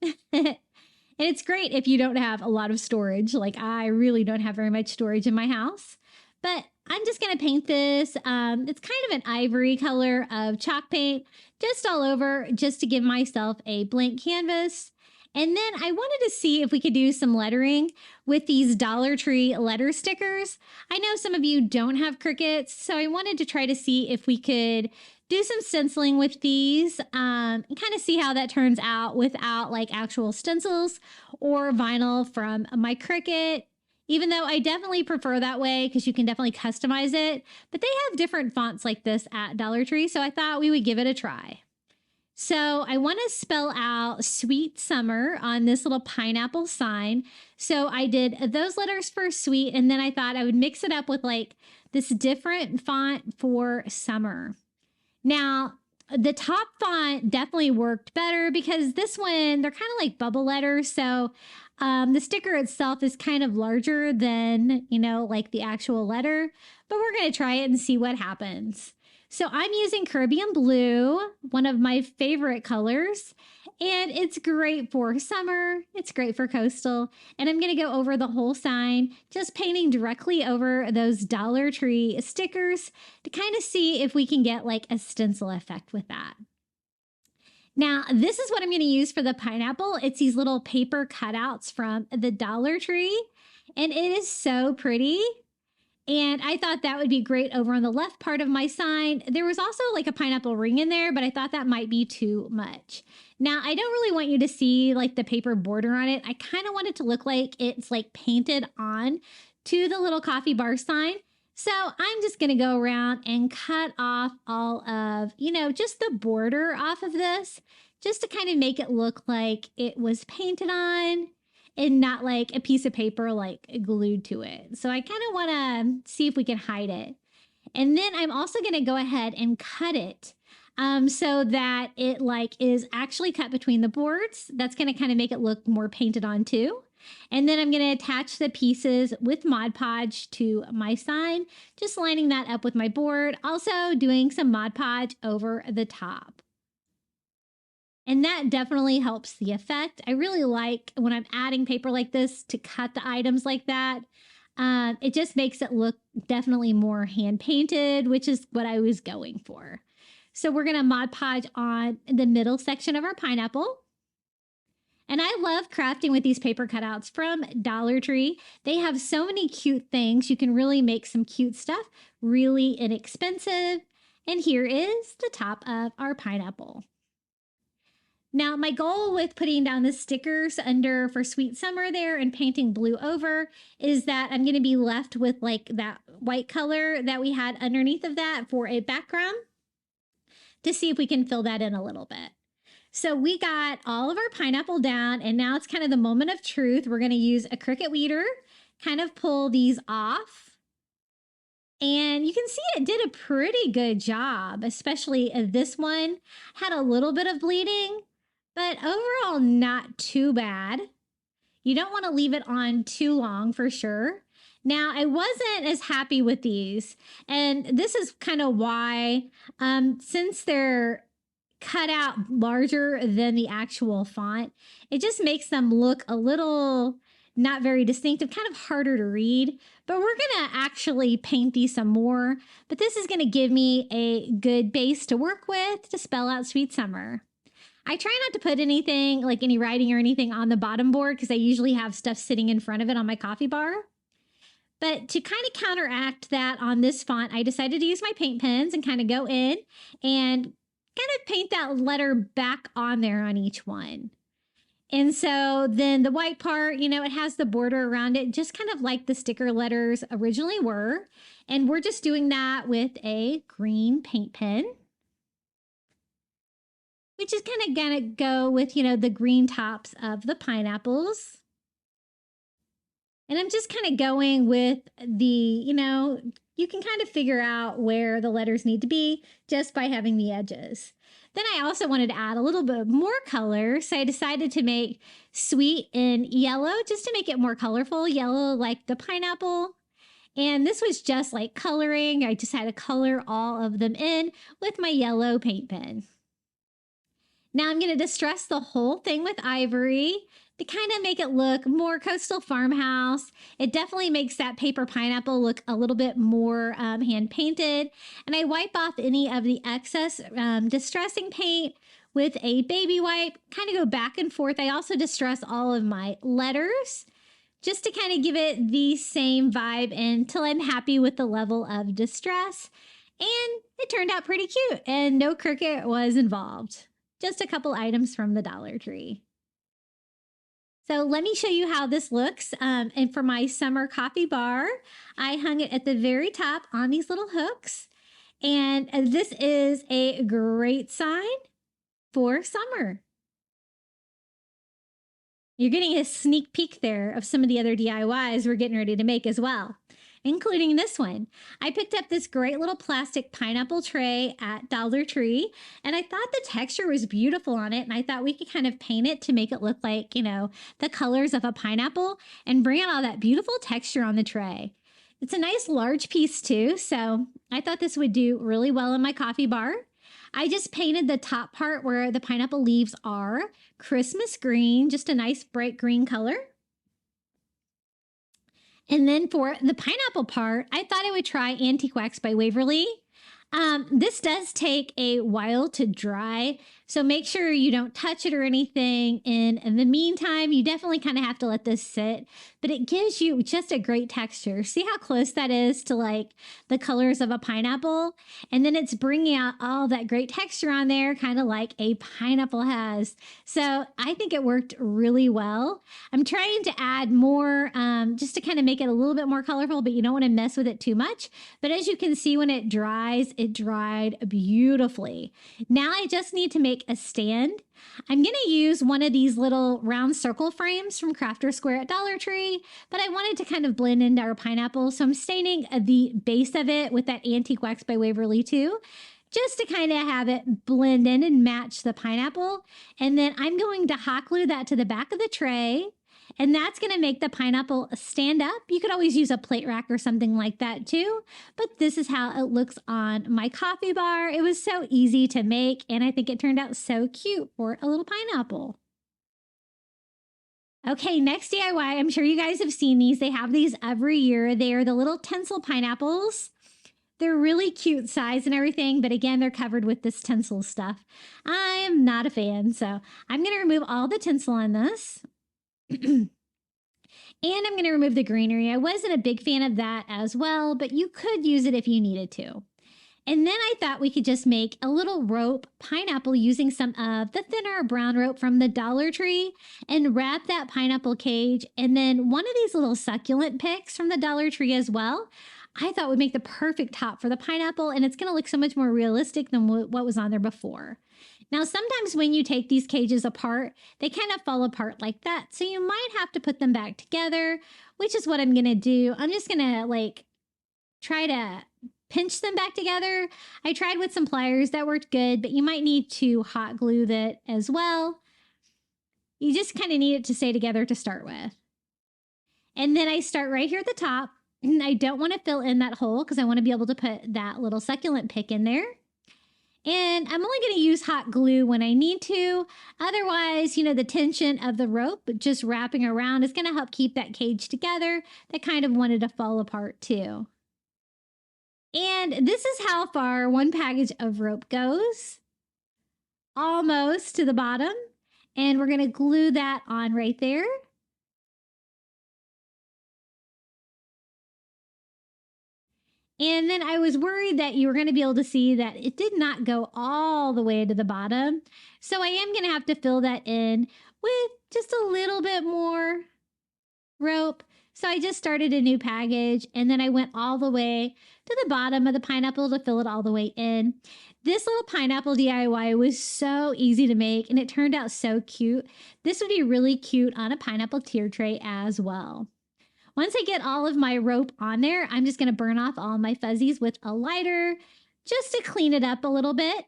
And it's great if you don't have a lot of storage. Like I really don't have very much storage in my house. But I'm just going to paint this. It's kind of an ivory color of chalk paint just all over, just to give myself a blank canvas. And then I wanted to see if we could do some lettering with these Dollar Tree letter stickers. I know some of you don't have Cricuts, so I wanted to try to see if we could do some stenciling with these and kind of see how that turns out without like actual stencils or vinyl from my Cricut. Even though I definitely prefer that way because you can definitely customize it, but they have different fonts like this at Dollar Tree, so I thought we would give it a try. So I want to spell out Sweet Summer on this little pineapple sign. So I did those letters for sweet, and then I thought I would mix it up with like this different font for summer. Now, the top font definitely worked better because this one, they're kind of like bubble letters. So the sticker itself is kind of larger than, like the actual letter, but we're going to try it and see what happens. So I'm using Caribbean blue, one of my favorite colors, and it's great for summer. It's great for coastal. And I'm going to go over the whole sign, just painting directly over those Dollar Tree stickers to kind of see if we can get like a stencil effect with that. Now, this is what I'm going to use for the pineapple. It's these little paper cutouts from the Dollar Tree, and it is so pretty. And I thought that would be great over on the left part of my sign. There was also like a pineapple ring in there, but I thought that might be too much. Now, I don't really want you to see like the paper border on it. I kind of want it to look like it's like painted on to the little coffee bar sign. So I'm just going to go around and cut off all of, just the border off of this, just to kind of make it look like it was painted on and not like a piece of paper like glued to it. So I kind of want to see if we can hide it. And then I'm also going to go ahead and cut it so that it like is actually cut between the boards. That's going to kind of make it look more painted on too. And then I'm going to attach the pieces with Mod Podge to my sign, just lining that up with my board. Also doing some Mod Podge over the top. And that definitely helps the effect. I really like when I'm adding paper like this to cut the items like that. It just makes it look definitely more hand painted, which is what I was going for. So we're going to Mod Podge on the middle section of our pineapple. And I love crafting with these paper cutouts from Dollar Tree. They have so many cute things. You can really make some cute stuff, really inexpensive. And here is the top of our pineapple. Now, my goal with putting down the stickers under for Sweet Summer there and painting blue over is that I'm going to be left with like that white color that we had underneath of that for a background to see if we can fill that in a little bit. So we got all of our pineapple down, and now it's kind of the moment of truth. We're going to use a Cricut weeder, kind of pull these off. And you can see it did a pretty good job, especially this one had a little bit of bleeding, but overall not too bad. You don't want to leave it on too long for sure. Now, I wasn't as happy with these, and this is kind of why, since they're cut out larger than the actual font, it just makes them look a little not very distinctive, kind of harder to read. But we're going to actually paint these some more, but this is going to give me a good base to work with to spell out Sweet Summer. I try not to put anything like any writing or anything on the bottom board because I usually have stuff sitting in front of it on my coffee bar. But to kind of counteract that on this font, I decided to use my paint pens and kind of go in and kind of paint that letter back on there on each one. And so then the white part, it has the border around it, just kind of like the sticker letters originally were. And we're just doing that with a green paint pen, which is kind of going to go with, the green tops of the pineapples. And I'm just kind of going with the, you can kind of figure out where the letters need to be just by having the edges. Then I also wanted to add a little bit more color, so I decided to make sweet in yellow just to make it more colorful, yellow like the pineapple. And this was just like coloring. I just had to color all of them in with my yellow paint pen. Now I'm going to distress the whole thing with ivory to kind of make it look more coastal farmhouse. It definitely makes that paper pineapple look a little bit more hand painted. And I wipe off any of the excess distressing paint with a baby wipe, kind of go back and forth. I also distress all of my letters just to kind of give it the same vibe until I'm happy with the level of distress. And it turned out pretty cute and no Cricut was involved. Just a couple items from the Dollar Tree. So let me show you how this looks. And for my summer coffee bar, I hung it at the very top on these little hooks. And this is a great sign for summer. You're getting a sneak peek there of some of the other DIYs we're getting ready to make as well, including this one. I picked up this great little plastic pineapple tray at Dollar Tree, and I thought the texture was beautiful on it, and I thought we could kind of paint it to make it look like, you know, the colors of a pineapple and bring out all that beautiful texture on the tray. It's a nice large piece too, so I thought this would do really well in my coffee bar. I just painted the top part where the pineapple leaves are Christmas green, just a nice bright green color. And then for the pineapple part, I thought I would try Antique Wax by Waverly. This does take a while to dry, so make sure you don't touch it or anything. And in the meantime, you definitely kind of have to let this sit, but it gives you just a great texture. See how close that is to like the colors of a pineapple? And then it's bringing out all that great texture on there, kind of like a pineapple has. So I think it worked really well. I'm trying to add more just to kind of make it a little bit more colorful, but you don't want to mess with it too much. But as you can see, when it dries, it dried beautifully. Now I just need to make a stand. I'm going to use one of these little round circle frames from Crafter Square at Dollar Tree, but I wanted to kind of blend into our pineapple, so I'm staining the base of it with that Antique Wax by Waverly too, just to kind of have it blend in and match the pineapple. And then I'm going to hot glue that to the back of the tray, and that's going to make the pineapple stand up. You could always use a plate rack or something like that too, but this is how it looks on my coffee bar. It was so easy to make, and I think it turned out so cute for a little pineapple. Okay, next DIY, I'm sure you guys have seen these. They have these every year. They are the little tinsel pineapples. They're really cute size and everything, but again, they're covered with this tinsel stuff. I am not a fan, so I'm going to remove all the tinsel on this. And I'm going to remove the greenery. I wasn't a big fan of that as well, but you could use it if you needed to. And then I thought we could just make a little rope pineapple using some of the thinner brown rope from the Dollar Tree and wrap that pineapple cage. And then one of these little succulent picks from the Dollar Tree as well, I thought would make the perfect top for the pineapple, and it's going to look so much more realistic than what was on there before. Now, sometimes when you take these cages apart, they kind of fall apart like that. So you might have to put them back together, which is what I'm going to do. I'm just going to like try to pinch them back together. I tried with some pliers that worked good, but you might need to hot glue that as well. You just kind of need it to stay together to start with. And then I start right here at the top. And I don't want to fill in that hole because I want to be able to put that little succulent pick in there. And I'm only going to use hot glue when I need to. Otherwise, you know, the tension of the rope just wrapping around is going to help keep that cage together. That kind of wanted to fall apart too. And this is how far one package of rope goes. Almost to the bottom. And we're going to glue that on right there. And then I was worried that you were going to be able to see that it did not go all the way to the bottom. So I am going to have to fill that in with just a little bit more rope. So I just started a new package, and then I went all the way to the bottom of the pineapple to fill it all the way in. This little pineapple DIY was so easy to make, and it turned out so cute. This would be really cute on a pineapple tier tray as well. Once I get all of my rope on there, I'm just going to burn off all my fuzzies with a lighter just to clean it up a little bit.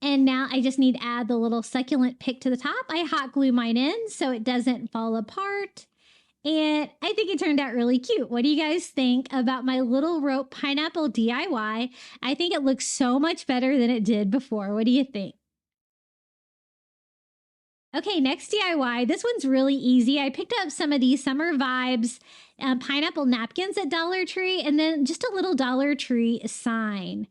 And now I just need to add the little succulent pick to the top. I hot glue mine in so it doesn't fall apart. And I think it turned out really cute. What do you guys think about my little rope pineapple DIY? I think it looks so much better than it did before. What do you think? Okay, next DIY. This one's really easy. I picked up some of these Summer Vibes pineapple napkins at Dollar Tree, and then just a little Dollar Tree sign.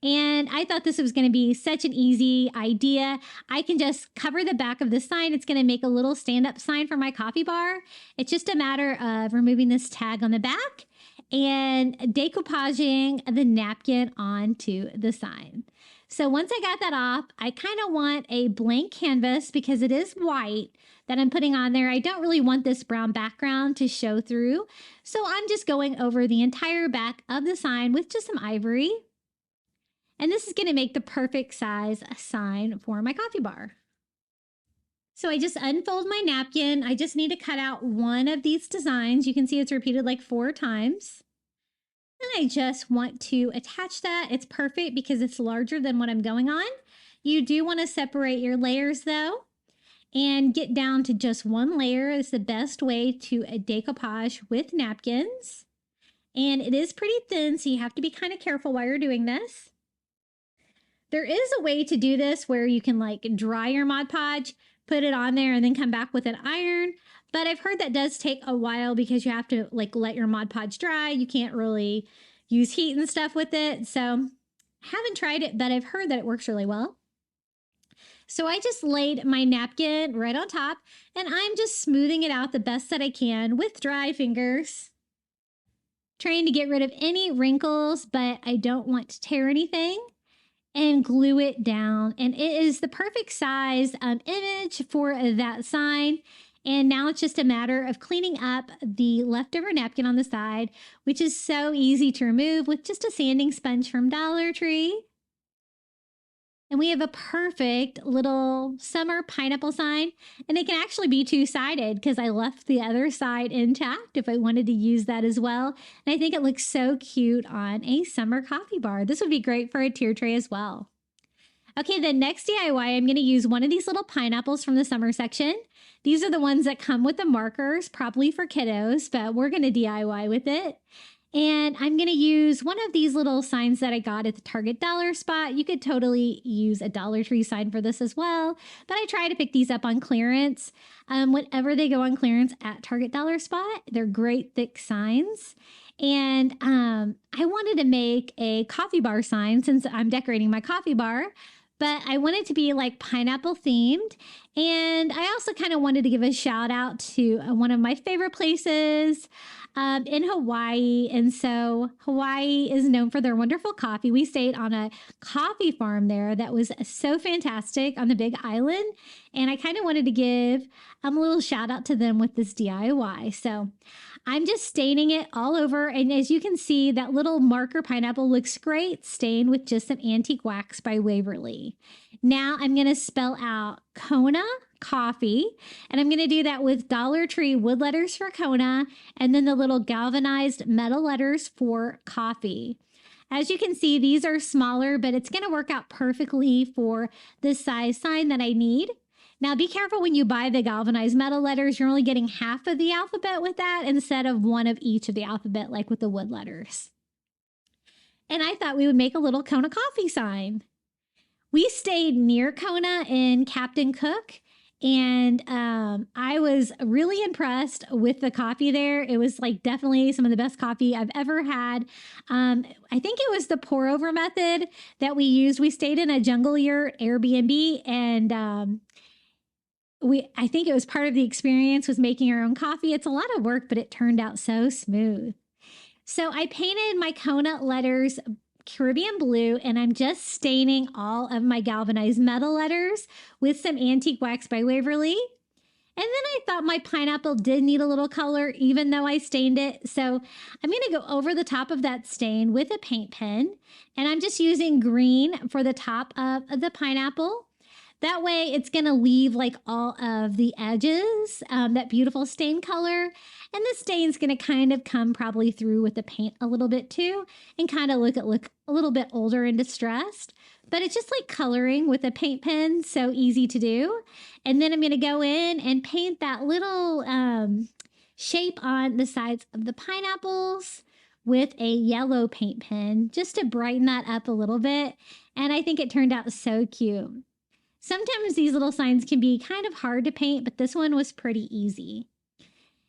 And I thought this was going to be such an easy idea. I can just cover the back of the sign. It's going to make a little stand-up sign for my coffee bar. It's just a matter of removing this tag on the back and decoupaging the napkin onto the sign. So once I got that off, I kind of want a blank canvas because it is white that I'm putting on there. I don't really want this brown background to show through. So I'm just going over the entire back of the sign with just some ivory. And this is going to make the perfect size sign for my coffee bar. So I just unfold my napkin. I just need to cut out one of these designs. You can see it's repeated like 4 times. And I just want to attach that. It's perfect because it's larger than what I'm going on. You do want to separate your layers though and get down to just one layer. It's the best way to decoupage with napkins. And it is pretty thin, so you have to be kind of careful while you're doing this. There is a way to do this where you can like dry your Mod Podge, put it on there, and then come back with an iron. But I've heard that does take a while because you have to like let your Mod Podge dry. You can't really use heat and stuff with it. So I haven't tried it, but I've heard that it works really well. So I just laid my napkin right on top and I'm just smoothing it out the best that I can with dry fingers. Trying to get rid of any wrinkles, but I don't want to tear anything. And glue it down. And it is the perfect size image for that sign. And now it's just a matter of cleaning up the leftover napkin on the side, which is so easy to remove with just a sanding sponge from Dollar Tree. And we have a perfect little summer pineapple sign. And it can actually be 2-sided because I left the other side intact if I wanted to use that as well. And I think it looks so cute on a summer coffee bar. This would be great for a tier tray as well. Okay, the next DIY, I'm going to use one of these little pineapples from the summer section. These are the ones that come with the markers, probably for kiddos, but we're going to DIY with it. And I'm going to use one of these little signs that I got at the Target dollar spot. You could totally use a Dollar Tree sign for this as well. But I try to pick these up on clearance. Whenever they go on clearance at Target dollar spot, they're great thick signs. And I wanted to make a coffee bar sign since I'm decorating my coffee bar. But I wanted to be like pineapple themed. And I also kind of wanted to give a shout out to one of my favorite places in Hawaii. And so Hawaii is known for their wonderful coffee. We stayed on a coffee farm there that was so fantastic on the Big Island. And I kind of wanted to give a little shout out to them with this DIY. So I'm just staining it all over. And as you can see, that little marker pineapple looks great stained with just some antique wax by Waverly. Now I'm going to spell out Kona Coffee, and I'm going to do that with Dollar Tree wood letters for Kona, and then the little galvanized metal letters for coffee. As you can see, these are smaller, but it's going to work out perfectly for the size sign that I need. Now, be careful when you buy the galvanized metal letters. You're only getting half of the alphabet with that instead of one of each of the alphabet, like with the wood letters. And I thought we would make a little Kona Coffee sign. We stayed near Kona in Captain Cook, and I was really impressed with the coffee there. It was like definitely some of the best coffee I've ever had. I think it was the pour over method that we used. We stayed in a jungle yurt Airbnb, and I think it was part of the experience was making our own coffee. It's a lot of work, but it turned out so smooth. So I painted my Kona letters Caribbean blue, and I'm just staining all of my galvanized metal letters with some antique wax by Waverly. And then I thought my pineapple did need a little color, even though I stained it. So I'm going to go over the top of that stain with a paint pen, and I'm just using green for the top of the pineapple. That way it's going to leave like all of the edges, that beautiful stain color. And the stain's going to kind of come probably through with the paint a little bit too and kind of look a little bit older and distressed. But it's just like coloring with a paint pen, so easy to do. And then I'm going to go in and paint that little shape on the sides of the pineapples with a yellow paint pen just to brighten that up a little bit. And I think it turned out so cute. Sometimes these little signs can be kind of hard to paint, but this one was pretty easy.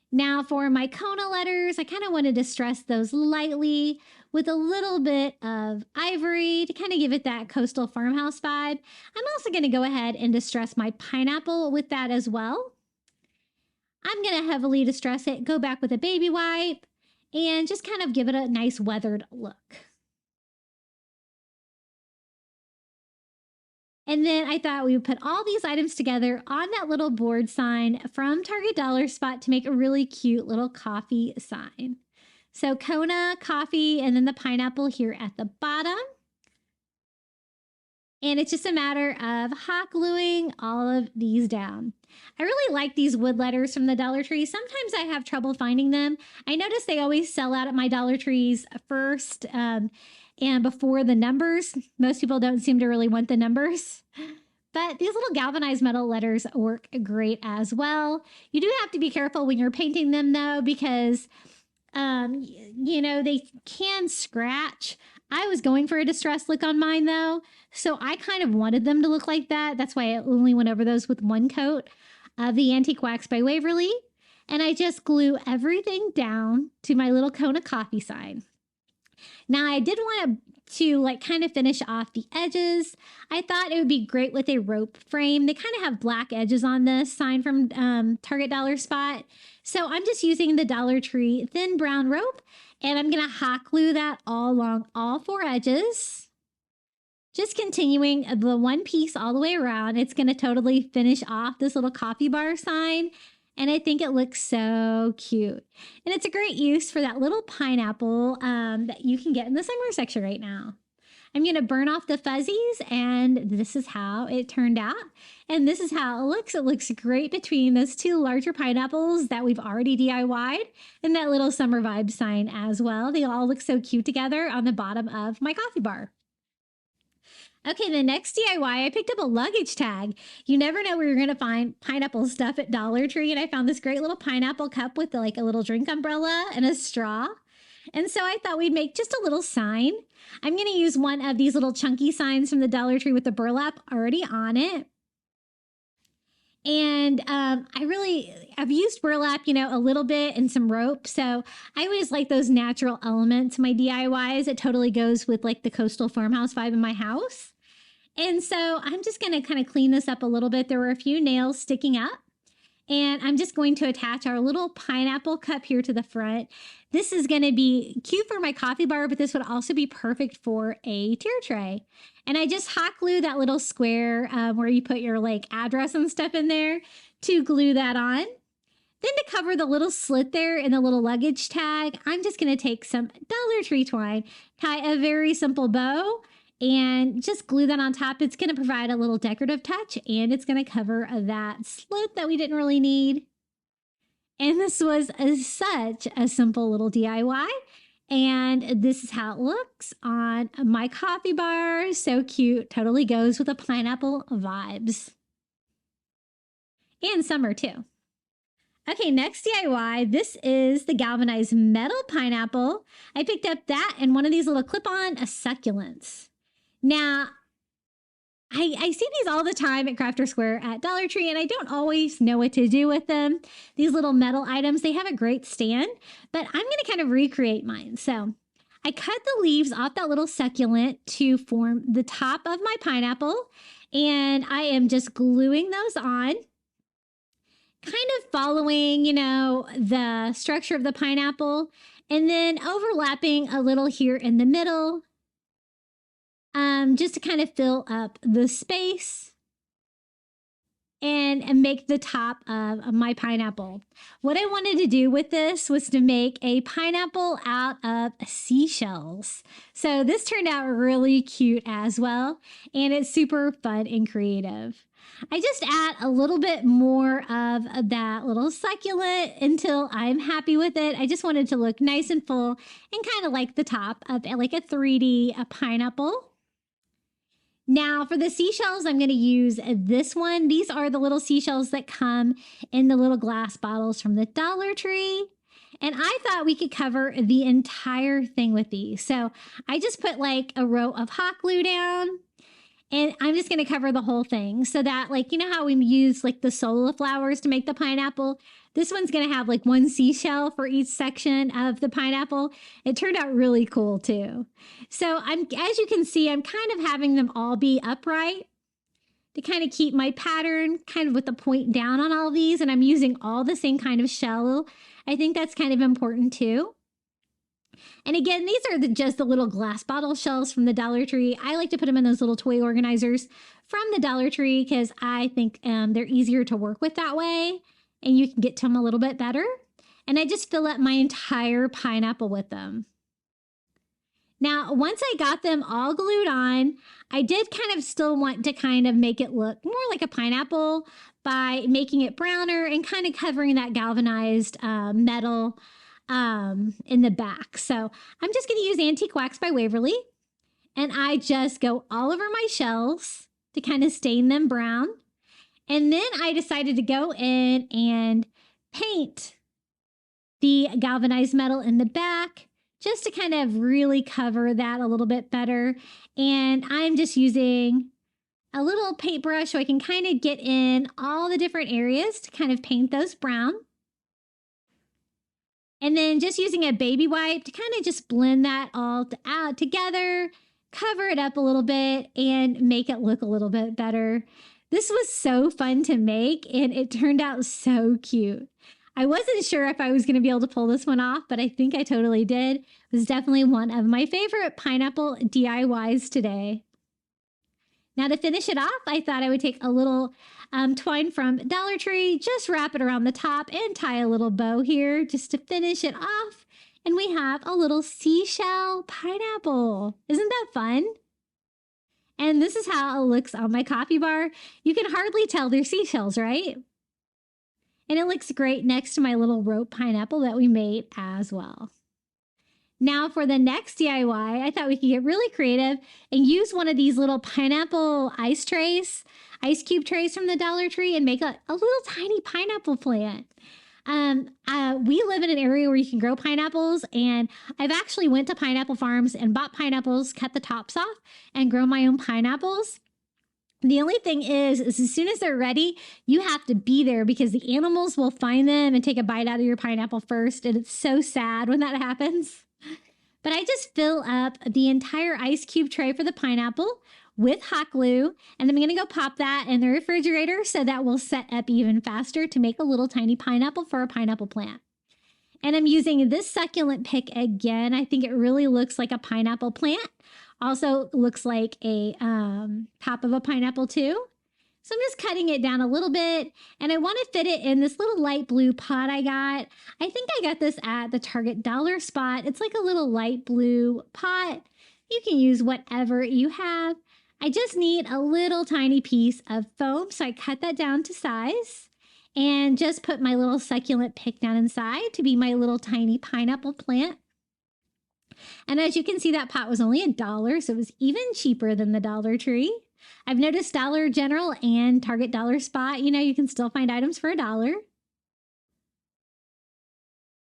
Now for my Kona letters, I kind of wanted to stress those lightly with a little bit of ivory to kind of give it that coastal farmhouse vibe. I'm also going to go ahead and distress my pineapple with that as well. I'm going to heavily distress it, go back with a baby wipe, and just kind of give it a nice weathered look. And then I thought we would put all these items together on that little board sign from Target Dollar Spot to make a really cute little coffee sign. So Kona Coffee and then the pineapple here at the bottom. And it's just a matter of hot gluing all of these down. I really like these wood letters from the Dollar Tree. Sometimes I have trouble finding them. I notice they always sell out at my Dollar Trees first and before the numbers. Most people don't seem to really want the numbers. But these little galvanized metal letters work great as well. You do have to be careful when you're painting them though, because you know, they can scratch. I was going for a distressed look on mine though, so I kind of wanted them to look like that. That's why I only went over those with one coat of the Antique Wax by Waverly. And I just glue everything down to my little Kona Coffee sign. Now I did want to like kind of finish off the edges. I thought it would be great with a rope frame. They kind of have black edges on this sign from Target Dollar Spot. So I'm just using the Dollar Tree thin brown rope, and I'm going to hot glue that all along all four edges. Just continuing the one piece all the way around. It's going to totally finish off this little coffee bar sign. And I think it looks so cute. And it's a great use for that little pineapple that you can get in the summer section right now. I'm going to burn off the fuzzies, and this is how it turned out. And this is how it looks. It looks great between those two larger pineapples that we've already DIY'd and that little summer vibe sign as well. They all look so cute together on the bottom of my coffee bar. Okay, the next DIY, I picked up a luggage tag. You never know where you're going to find pineapple stuff at Dollar Tree, and I found this great little pineapple cup with like a little drink umbrella and a straw. And so I thought we'd make just a little sign. I'm going to use one of these little chunky signs from the Dollar Tree with the burlap already on it. And I've used burlap, you know, a little bit and some rope. So I always like those natural elements, my DIYs. It totally goes with like the coastal farmhouse vibe in my house. And so I'm just going to kind of clean this up a little bit. There were a few nails sticking up. And I'm just going to attach our little pineapple cup here to the front. This is going to be cute for my coffee bar, but this would also be perfect for a tier tray. And I just hot glue that little square where you put your like address and stuff in there to glue that on. Then to cover the little slit there in the little luggage tag, I'm just going to take some Dollar Tree twine, tie a very simple bow, and just glue that on top. It's going to provide a little decorative touch, and it's going to cover that slit that we didn't really need. And this was such a simple little DIY. And this is how it looks on my coffee bar. So cute. Totally goes with the pineapple vibes. And summer too. Okay, next DIY. This is the galvanized metal pineapple. I picked up that and one of these little clip-on succulents. Now, I see these all the time at Crafter Square at Dollar Tree, and I don't always know what to do with them. These little metal items, they have a great stand, but I'm going to kind of recreate mine. So I cut the leaves off that little succulent to form the top of my pineapple, and I am just gluing those on, kind of following, you know, the structure of the pineapple, and then overlapping a little here in the middle. Just to kind of fill up the space and make the top of my pineapple. What I wanted to do with this was to make a pineapple out of seashells. So this turned out really cute as well, and it's super fun and creative. I just add a little bit more of that little succulent until I'm happy with it. I just wanted to look nice and full and kind of like the top of like a 3D pineapple. Now for the seashells, I'm going to use this one. These are the little seashells that come in the little glass bottles from the Dollar Tree. And I thought we could cover the entire thing with these. So I just put like a row of hot glue down. And I'm just going to cover the whole thing so that, like, you know how we use like the Sola flowers to make the pineapple? This one's going to have like one seashell for each section of the pineapple. It turned out really cool too. So as you can see, I'm kind of having them all be upright to kind of keep my pattern kind of with the point down on all these. And I'm using all the same kind of shell. I think that's kind of important too. And again, these are just the little glass bottle shells from the Dollar Tree. I like to put them in those little toy organizers from the Dollar Tree because I think they're easier to work with that way and you can get to them a little bit better. And I just fill up my entire pineapple with them. Now, once I got them all glued on, I did kind of still want to kind of make it look more like a pineapple by making it browner and kind of covering that galvanized metal in the back. So I'm just going to use Antique Wax by Waverly, and I just go all over my shells to kind of stain them brown. And then I decided to go in and paint the galvanized metal in the back just to kind of really cover that a little bit better. And I'm just using a little paintbrush so I can kind of get in all the different areas to kind of paint those brown. And then just using a baby wipe to kind of just blend that all out together, cover it up a little bit, and make it look a little bit better. This was so fun to make, and it turned out so cute. I wasn't sure if I was going to be able to pull this one off, but I think I totally did. It was definitely one of my favorite pineapple DIYs today. Now to finish it off, I thought I would take a little twine from Dollar Tree, just wrap it around the top and tie a little bow here just to finish it off. And we have a little seashell pineapple. Isn't that fun? And this is how it looks on my coffee bar. You can hardly tell they're seashells, right? And it looks great next to my little rope pineapple that we made as well. Now for the next DIY, I thought we could get really creative and use one of these little pineapple ice cube trays from the Dollar Tree and make a little tiny pineapple plant. We live in an area where you can grow pineapples, and I've actually went to pineapple farms and bought pineapples, cut the tops off, and grow my own pineapples. The only thing is as soon as they're ready, you have to be there because the animals will find them and take a bite out of your pineapple first, and it's so sad when that happens. But I just fill up the entire ice cube tray for the pineapple with hot glue, and I'm going to go pop that in the refrigerator so that will set up even faster to make a little tiny pineapple for a pineapple plant. And I'm using this succulent pick again. I think it really looks like a pineapple plant. Also looks like a top of a pineapple too. So I'm just cutting it down a little bit, and I want to fit it in this little light blue pot I got. I think I got this at the Target dollar spot. It's like a little light blue pot. You can use whatever you have. I just need a little tiny piece of foam, so I cut that down to size and just put my little succulent pick down inside to be my little tiny pineapple plant. And as you can see, that pot was only $1, so it was even cheaper than the Dollar Tree. I've noticed Dollar General and Target dollar spot, you can still find items for $1.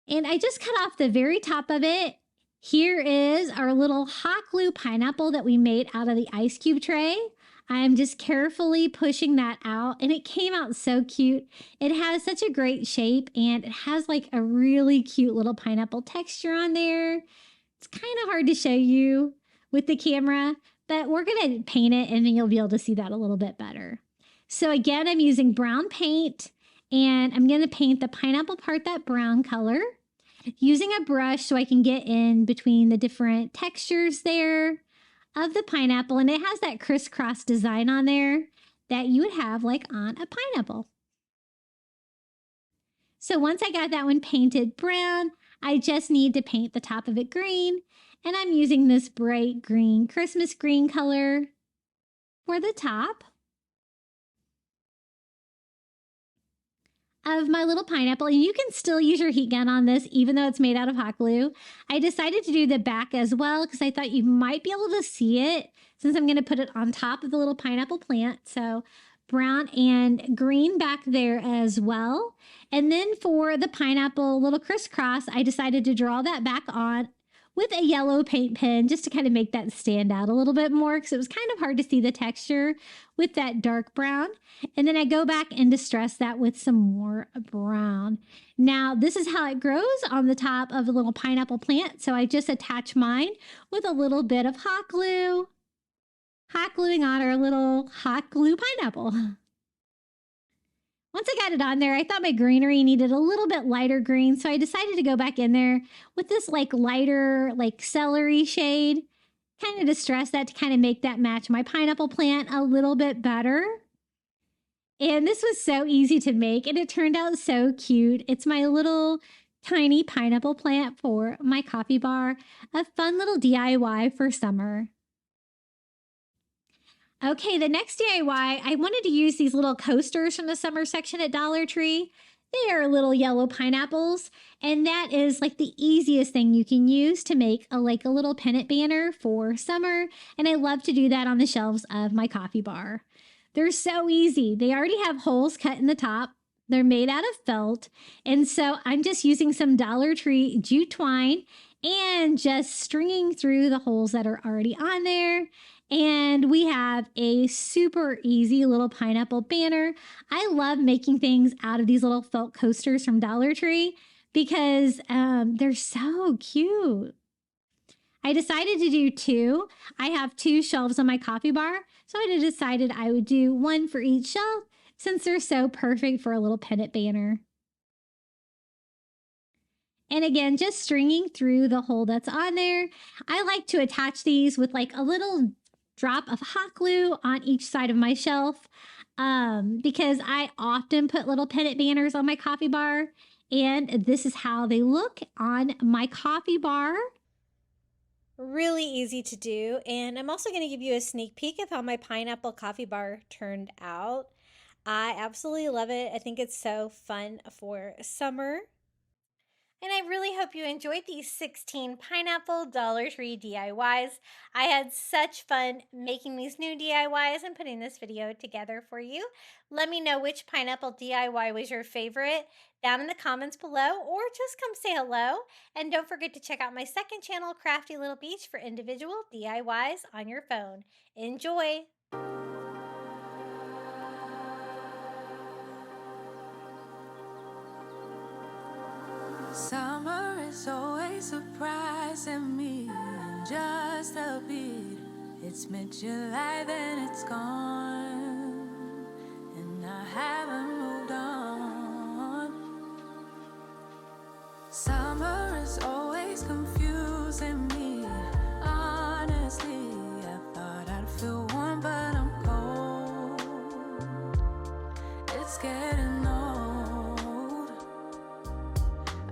And I just cut off the very top of it. Here is our little hot glue pineapple that we made out of the ice cube tray. I'm just carefully pushing that out, and it came out so cute. It has such a great shape, and it has like a really cute little pineapple texture on there. It's kind of hard to show you with the camera, but we're going to paint it, and then you'll be able to see that a little bit better. So again, I'm using brown paint, and I'm going to paint the pineapple part that brown color, using a brush so I can get in between the different textures there of the pineapple. And it has that crisscross design on there that you would have like on a pineapple. So once I got that one painted brown, I just need to paint the top of it green. And I'm using this bright green, Christmas green color for the top of my little pineapple. And you can still use your heat gun on this, even though it's made out of hot glue. I decided to do the back as well because I thought you might be able to see it since I'm going to put it on top of the little pineapple plant. So brown and green back there as well. And then for the pineapple little crisscross, I decided to draw that back on with a yellow paint pen just to kind of make that stand out a little bit more because it was kind of hard to see the texture with that dark brown. And then I go back and distress that with some more brown. Now, this is how it grows on the top of a little pineapple plant. So I just attach mine with a little bit of hot glue. Hot gluing on our little hot glue pineapple. Once I got it on there, I thought my greenery needed a little bit lighter green, so I decided to go back in there with this like lighter, like celery shade, kind of distress that to kind of make that match my pineapple plant a little bit better. And this was so easy to make, and it turned out so cute. It's my little tiny pineapple plant for my coffee bar, a fun little DIY for summer. Okay, the next DIY, I wanted to use these little coasters from the summer section at Dollar Tree. They are little yellow pineapples, and that is like the easiest thing you can use to make a little pennant banner for summer, and I love to do that on the shelves of my coffee bar. They're so easy. They already have holes cut in the top. They're made out of felt, and so I'm just using some Dollar Tree jute twine and just stringing through the holes that are already on there. And we have a super easy little pineapple banner. I love making things out of these little felt coasters from Dollar Tree because they're so cute. I decided to do two. I have two shelves on my coffee bar, so I decided I would do one for each shelf since they're so perfect for a little pennant banner. And again, just stringing through the hole that's on there. I like to attach these with like a little drop of hot glue on each side of my shelf because I often put little pennant banners on my coffee bar, and this is how they look on my coffee bar. Really easy to do, and I'm also going to give you a sneak peek of how my pineapple coffee bar turned out. I absolutely love it. I think it's so fun for summer. And I really hope you enjoyed these 16 pineapple Dollar Tree DIYs. I had such fun making these new DIYs and putting this video together for you. Let me know which pineapple DIY was your favorite down in the comments below, or just come say hello. And don't forget to check out my second channel, Crafty Little Beach, for individual DIYs on your phone. Enjoy! Summer is always surprising me in just a bit. It's mid-July, then it's gone, and I haven't moved on. Summer is always confusing me. Honestly, I thought I'd feel warm, but I'm cold. It's getting old.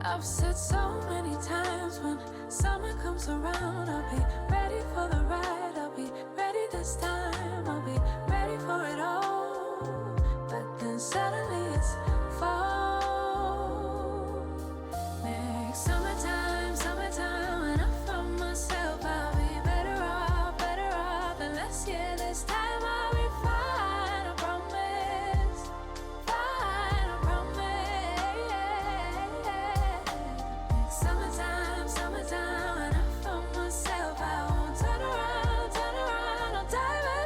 I've said so many times, when summer comes around, I'll be ready for the ride. I'll be ready this time. I'll be ready for it all. But then suddenly it's fall. Next summertime, when I find myself, I'll be better off than last year. This time I'll be fine, I promise. Fine, I promise. Summertime, when I find myself, I won't turn around, I'll dive in.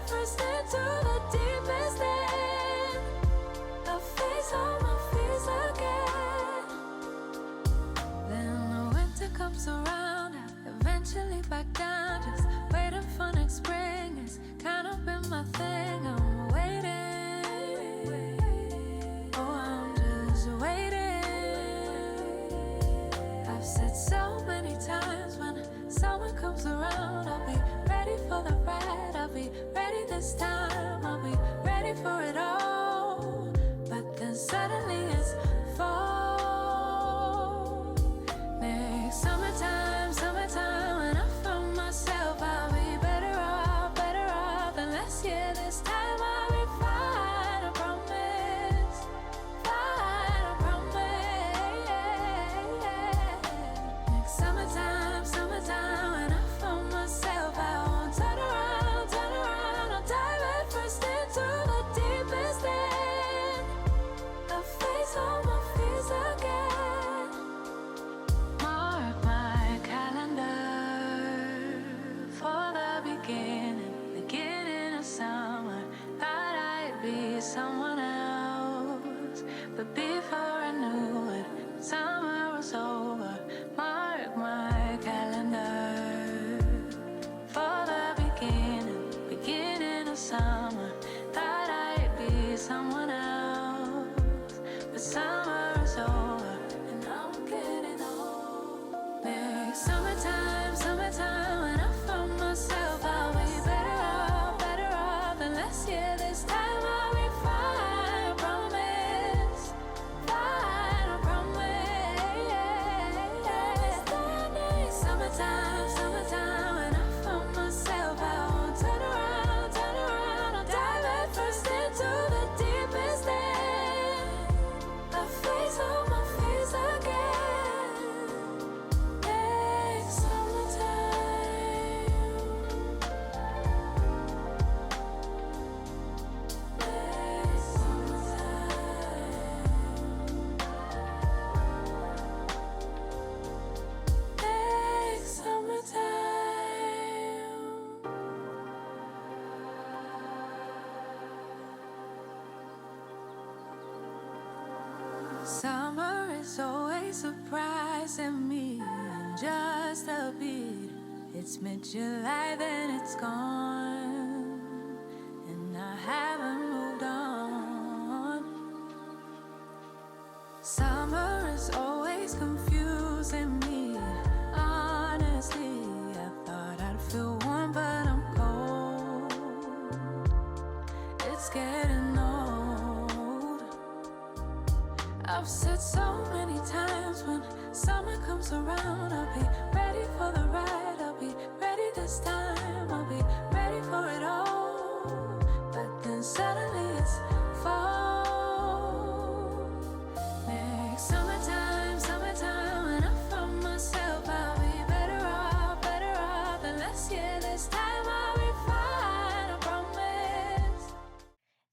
be someone else, but before I knew it, summer was over. Mark my calendar for the beginning of summer. Thought I'd be someone else, but summer is over, and I'm getting old. Next summertime, when I found myself, I'll be better off, and last year this time I'll be fine, I promise. Fine, I promise. Summertime, when I found myself, I won't turn around, I'll dive head first into the deepest end. I face all my fears again. Next summertime. Next summertime. Summer is always surprising me in just a bit. It's mid-July, then it's gone, and I haven't moved on. Summer is always confusing me. Honestly, I thought I'd feel warm, but I'm cold. It's getting old. I've said so many times, when summer comes around, I'll be ready for the ride. I'll be ready this time. I'll be ready for it all. But then suddenly it's fall. Next summertime, when I found myself, I'll be better off than last year. This time I'll be fine, I promise.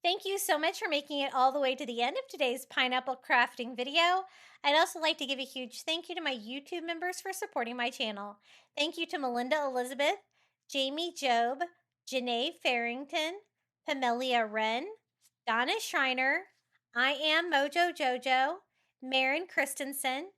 Thank you so much for making it all the way to the end of today's pineapple crafting video. I'd also like to give a huge thank you to my YouTube members for supporting my channel. Thank you to Melinda Elizabeth, Jamie Job, Janae Farrington, Pamelia Wren, Donna Schreiner, I Am Mojo Jojo, Marin Christensen,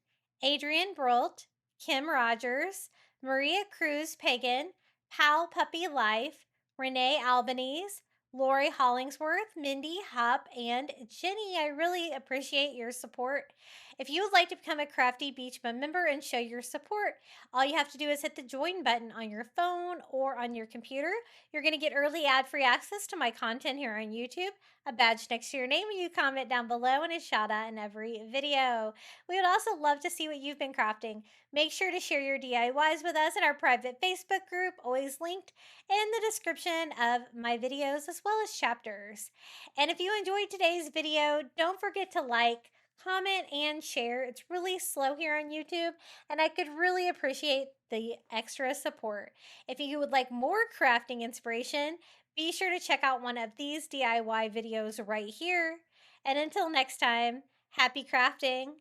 Adrian Brolt, Kim Rogers, Maria Cruz Pagan, Pal Puppy Life, Renee Albanese, Lori Hollingsworth, Mindy Hupp, and Jenny. I really appreciate your support. If you would like to become a Crafty Beach Bum member and show your support, all you have to do is hit the join button on your phone or on your computer. You're going to get early ad-free access to my content here on YouTube, a badge next to your name when you comment down below, and a shout out in every video. We would also love to see what you've been crafting. Make sure to share your DIYs with us in our private Facebook group, always linked in the description of my videos, as well as chapters. And if you enjoyed today's video, don't forget to like, comment, and share. It's really slow here on YouTube, and I could really appreciate the extra support. If you would like more crafting inspiration, be sure to check out one of these DIY videos right here. And until next time, happy crafting!